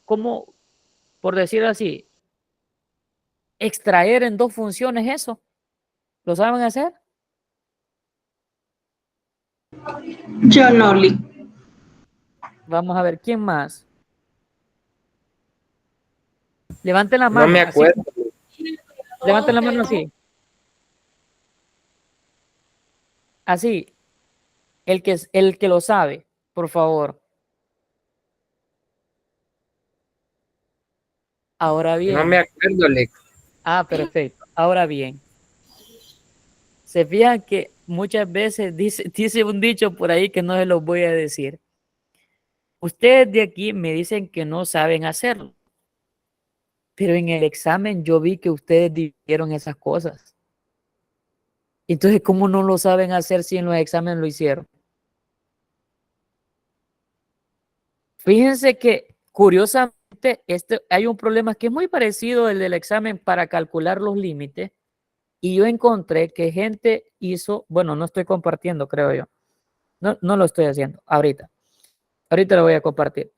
por decirlo así, extraer en dos funciones eso? ¿Lo saben hacer? Yo no, Lee. Vamos a ver, ¿quién más? Levanten la No mano. me Así. acuerdo. Levanten la mano así. Así. El que lo sabe, por favor. Ahora bien. No me acuerdo, Lex. Ah, perfecto. Ahora bien. Se fijan que muchas veces dice un dicho por ahí que no se los voy a decir. Ustedes de aquí me dicen que no saben hacerlo. Pero en el examen yo vi que ustedes dividieron esas cosas. Entonces, ¿cómo no lo saben hacer si en los exámenes lo hicieron? Fíjense que, curiosamente, hay un problema que es muy parecido al del examen para calcular los límites. Y yo encontré que gente hizo, bueno, no estoy compartiendo, creo yo. No lo estoy haciendo ahorita. Ahorita lo voy a compartir.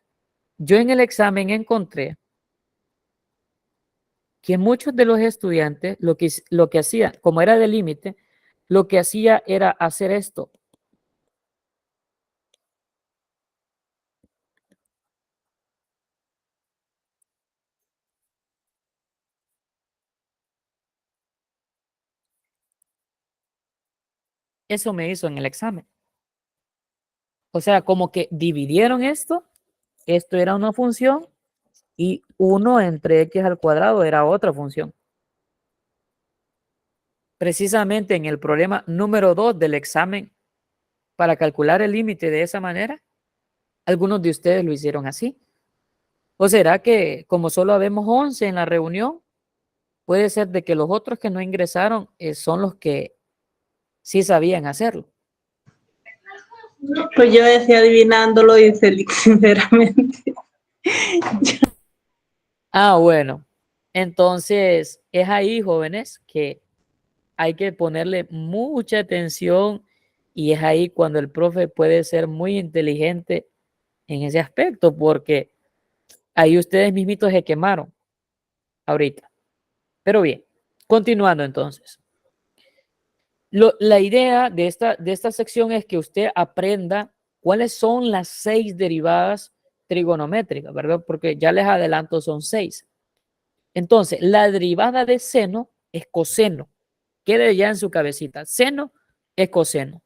Yo en el examen encontré que muchos de los estudiantes lo que hacían, como era de límite, lo que hacía era hacer esto. Eso me hizo en el examen. O sea, como que dividieron esto era una función y 1 entre x al cuadrado era otra función. Precisamente en el problema número 2 del examen, para calcular el límite de esa manera, algunos de ustedes lo hicieron así. ¿O será que como solo habemos 11 en la reunión, puede ser de que los otros que no ingresaron son los que sí sabían hacerlo? Pues yo decía adivinándolo, dice Lee, sinceramente. Ah, bueno. Entonces, es ahí, jóvenes, que hay que ponerle mucha atención y es ahí cuando el profe puede ser muy inteligente en ese aspecto, porque ahí ustedes mismitos se quemaron ahorita. Pero bien, continuando entonces. La idea de esta sección es que usted aprenda cuáles son las 6 derivadas trigonométricas, ¿verdad? Porque ya les adelanto, son 6. Entonces, la derivada de seno es coseno. Quede ya en su cabecita. Seno es coseno.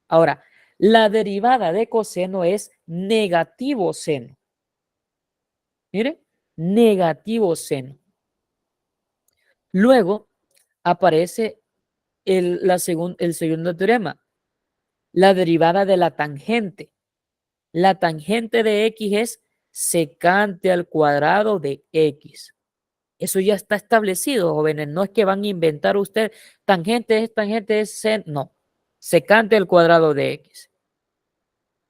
Ahora, la derivada de coseno es negativo seno. Mire, negativo seno. Luego aparece el segundo teorema, la derivada de la tangente. La tangente de x es secante al cuadrado de x. Eso ya está establecido, jóvenes. No es que van a inventar usted tangente es seno. No, secante al cuadrado de x.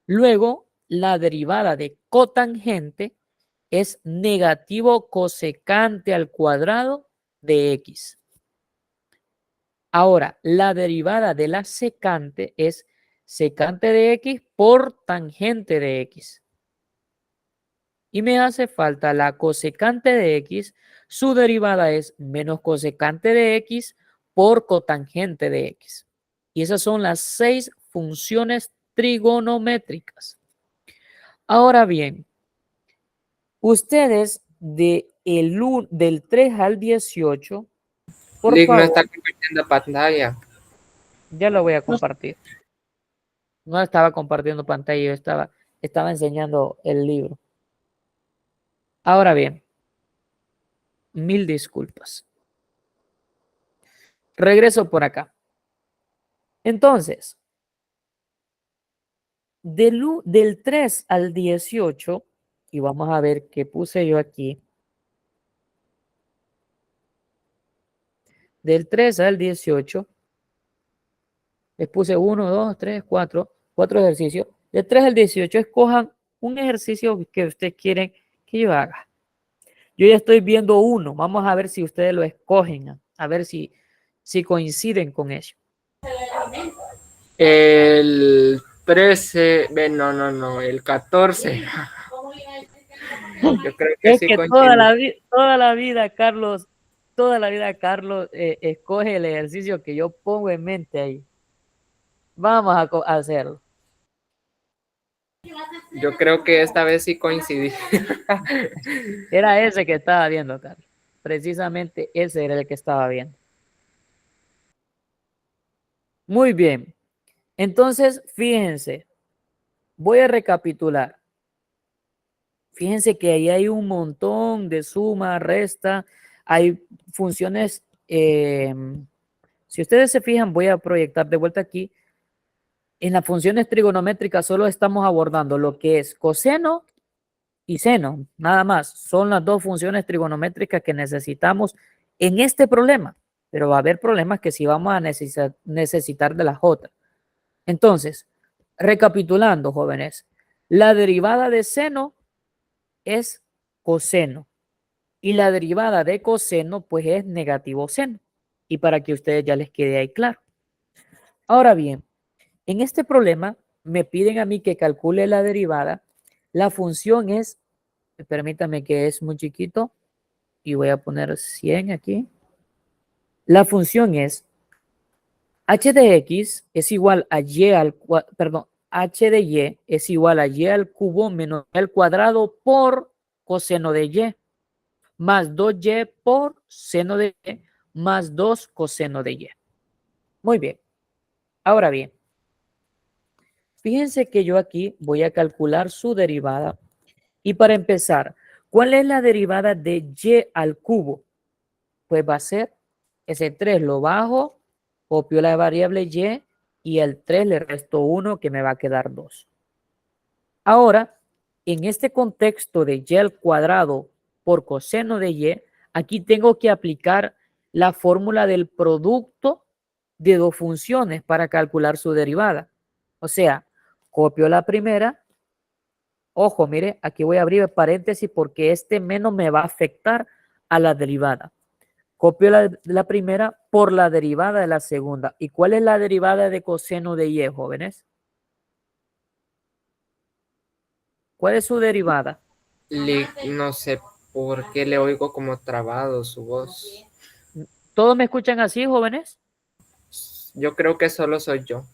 Luego, la derivada de cotangente es negativo cosecante al cuadrado de x. Ahora, la derivada de la secante es secante de x por tangente de x. Y me hace falta la cosecante de x. Su derivada es menos cosecante de x por cotangente de x. Y esas son las 6 funciones trigonométricas. Ahora bien, ustedes del 3 al 18, por Lick no favor, está compartiendo pantalla. ya lo voy a compartir. No estaba compartiendo pantalla, yo estaba enseñando el libro. Ahora bien, mil disculpas. Regreso por acá. Entonces, del 3 al 18, y vamos a ver qué puse yo aquí. Del 3 al 18, les puse 1, 2, 3, 4 ejercicios. Del 3 al 18, escojan un ejercicio que ustedes quieren que yo haga. Yo ya estoy viendo uno. Vamos a ver si ustedes lo escogen. A ver si coinciden con eso. El 13, no, el 14. Yo creo que Es sí que coincide. toda la vida, Carlos, escoge el ejercicio que yo pongo en mente ahí. Vamos a hacerlo. Yo creo que esta vez sí coincidí. Era ese que estaba viendo, Carlos. Precisamente ese era el que estaba viendo. Muy bien. Entonces, fíjense. Voy a recapitular. Fíjense que ahí hay un montón de suma, resta. Hay funciones. Si ustedes se fijan, voy a proyectar de vuelta aquí. En las funciones trigonométricas solo estamos abordando lo que es coseno y seno, nada más. Son las 2 funciones trigonométricas que necesitamos en este problema, pero va a haber problemas que sí vamos a necesitar de las otras. Entonces, recapitulando, jóvenes, la derivada de seno es coseno y la derivada de coseno pues es negativo seno, y para que a ustedes ya les quede ahí claro. Ahora bien, en este problema me piden a mí que calcule la derivada. La función es, permítame que es muy chiquito y voy a poner 100 aquí. La función es h de x es igual a y h de y es igual a y al cubo menos y al cuadrado por coseno de y más 2y por seno de y más 2 coseno de y. Muy bien. Ahora bien, fíjense que yo aquí voy a calcular su derivada. Y para empezar, ¿cuál es la derivada de y al cubo? Pues va a ser ese 3 lo bajo, copio la variable y al 3 le resto 1 que me va a quedar 2. Ahora, en este contexto de y al cuadrado por coseno de y, aquí tengo que aplicar la fórmula del producto de 2 funciones para calcular su derivada. O sea, copio la primera. Ojo, mire, aquí voy a abrir paréntesis porque este menos me va a afectar a la derivada. Copio la primera por la derivada de la segunda. ¿Y cuál es la derivada de coseno de y, jóvenes? ¿Cuál es su derivada? No sé por qué le oigo como trabado su voz. ¿Todos me escuchan así, jóvenes? Yo creo que solo soy yo.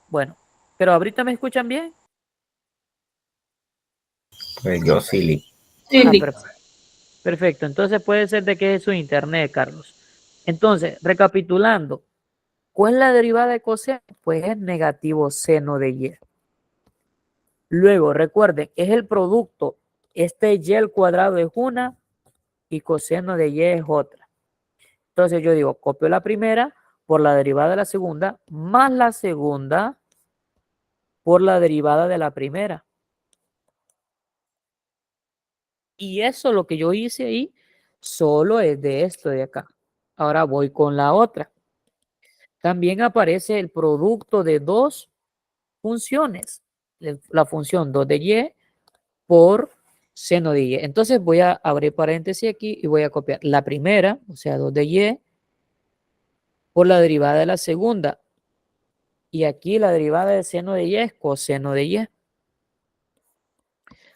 Bueno, pero ahorita me escuchan bien. Pues yo sí, Lee. Sí, Ah, Lee. perfecto. Entonces puede ser de que es su internet, Carlos. Entonces, recapitulando, ¿cuál es la derivada de coseno? Pues es negativo seno de y. Luego, recuerden, es el producto. Este y al cuadrado es una y coseno de y es otra. Entonces yo digo, copio la primera por la derivada de la segunda, más la segunda por la derivada de la primera. Y eso lo que yo hice ahí solo es de esto de acá. Ahora voy con la otra. También aparece el producto de dos funciones. La función 2 de y por seno de y. Entonces voy a abrir paréntesis aquí y voy a copiar la primera, o sea, 2 de y, por la derivada de la segunda. Y aquí la derivada de seno de y es coseno de y.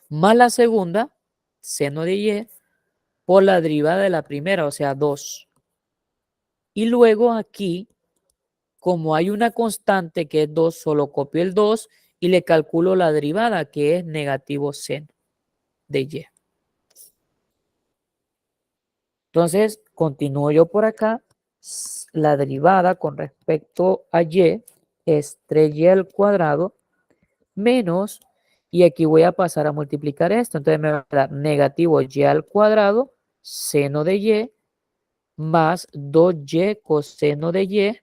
Más la segunda, seno de y, por la derivada de la primera, o sea, 2. Y luego aquí, como hay una constante que es 2, solo copio el 2 y le calculo la derivada, que es negativo seno de y. Entonces, continúo yo por acá. La derivada con respecto a y es 3y al cuadrado menos, y aquí voy a pasar a multiplicar esto. Entonces me va a dar negativo y al cuadrado seno de y más 2y coseno de y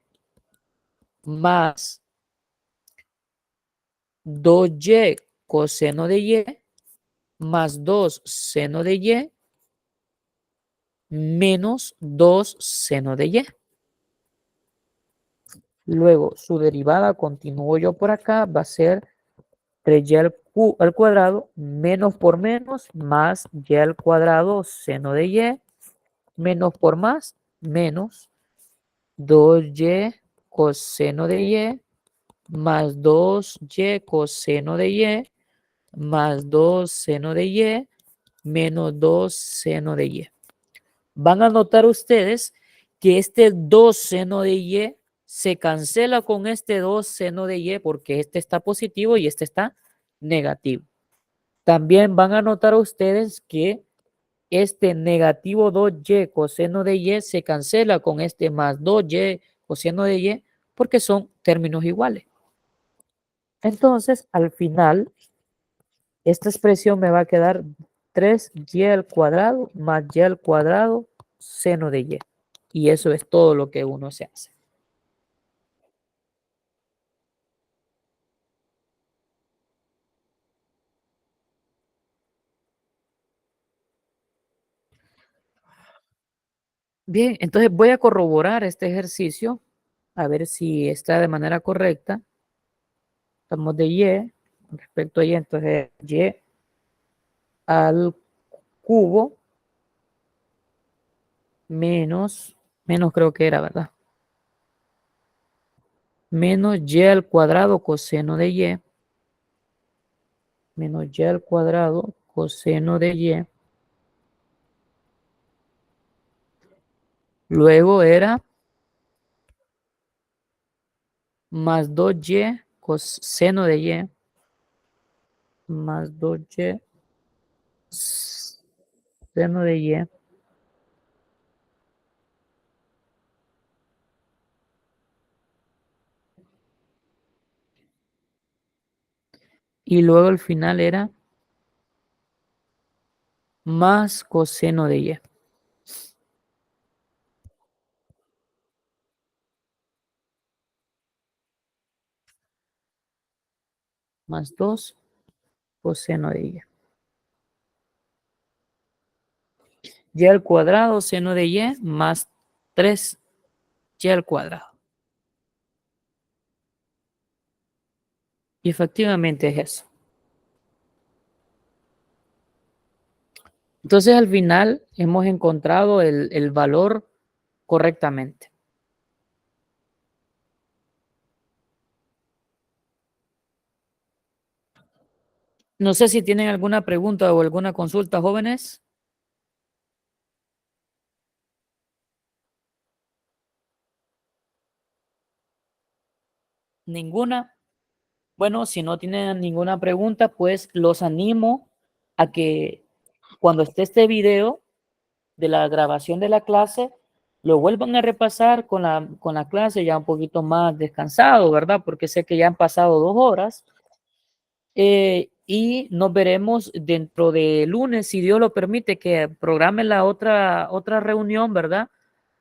más 2y coseno de y más 2 seno de y menos 2 seno de y. Luego su derivada, continúo yo por acá, va a ser 3y al cuadrado menos por menos más y al cuadrado seno de y menos por más menos 2y coseno de y más 2y coseno de y más 2 seno de y menos 2 seno de y. Van a notar ustedes que este 2 seno de y se cancela con este 2 seno de y porque este está positivo y este está negativo. También van a notar ustedes que este negativo 2y coseno de y se cancela con este más 2y coseno de y porque son términos iguales. Entonces, al final, esta expresión me va a quedar 3y al cuadrado más y al cuadrado seno de y. Y eso es todo lo que uno se hace. Bien, entonces voy a corroborar este ejercicio a ver si está de manera correcta. Estamos de y, respecto a y, entonces y al cubo menos creo que era, ¿verdad? Menos y al cuadrado coseno de y, menos y al cuadrado coseno de y. Luego era más 2y coseno de y, más 2y seno de y. Y luego al final era más coseno de y. Más 2 coseno de y. Y al cuadrado seno de y más 3 y al cuadrado. Y efectivamente es eso. Entonces, al final hemos encontrado el valor correctamente. No sé si tienen alguna pregunta o alguna consulta, jóvenes. ¿Ninguna? Bueno, si no tienen ninguna pregunta, pues los animo a que cuando esté este video de la grabación de la clase, lo vuelvan a repasar con la clase ya un poquito más descansado, ¿verdad? Porque sé que ya han pasado 2 horas. Y nos veremos dentro de lunes, si Dios lo permite, que programe la otra reunión, ¿verdad?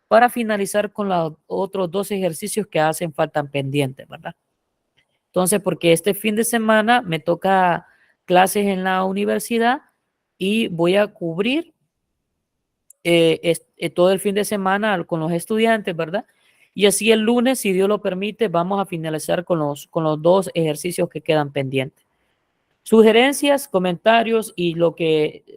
Para finalizar con los otros 2 ejercicios que hacen falta pendientes, ¿verdad? Entonces, porque este fin de semana me toca clases en la universidad y voy a cubrir todo el fin de semana con los estudiantes, ¿verdad? Y así el lunes, si Dios lo permite, vamos a finalizar con los 2 ejercicios que quedan pendientes. Sugerencias, comentarios y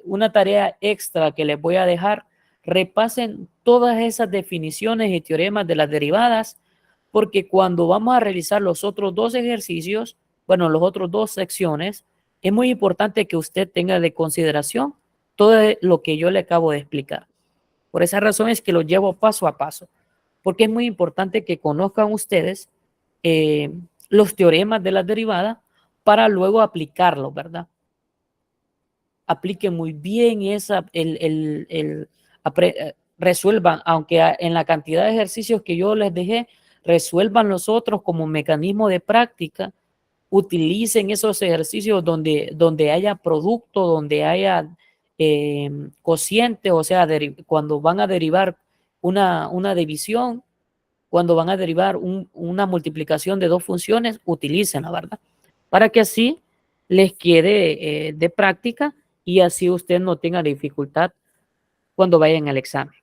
una tarea extra que les voy a dejar, repasen todas esas definiciones y teoremas de las derivadas, porque cuando vamos a realizar los otros 2 ejercicios, bueno, los otros 2 secciones, es muy importante que usted tenga de consideración todo lo que yo le acabo de explicar. Por esa razón es que lo llevo paso a paso, porque es muy importante que conozcan ustedes los teoremas de las derivadas para luego aplicarlo, ¿verdad? Apliquen muy bien resuelvan, aunque en la cantidad de ejercicios que yo les dejé, resuelvan los otros como mecanismo de práctica, utilicen esos ejercicios donde haya producto, donde haya cociente, o sea, cuando van a derivar una división, cuando van a derivar una multiplicación de 2 funciones, utilícenla, ¿verdad? Para que así les quede de práctica y así usted no tenga dificultad cuando vayan al examen.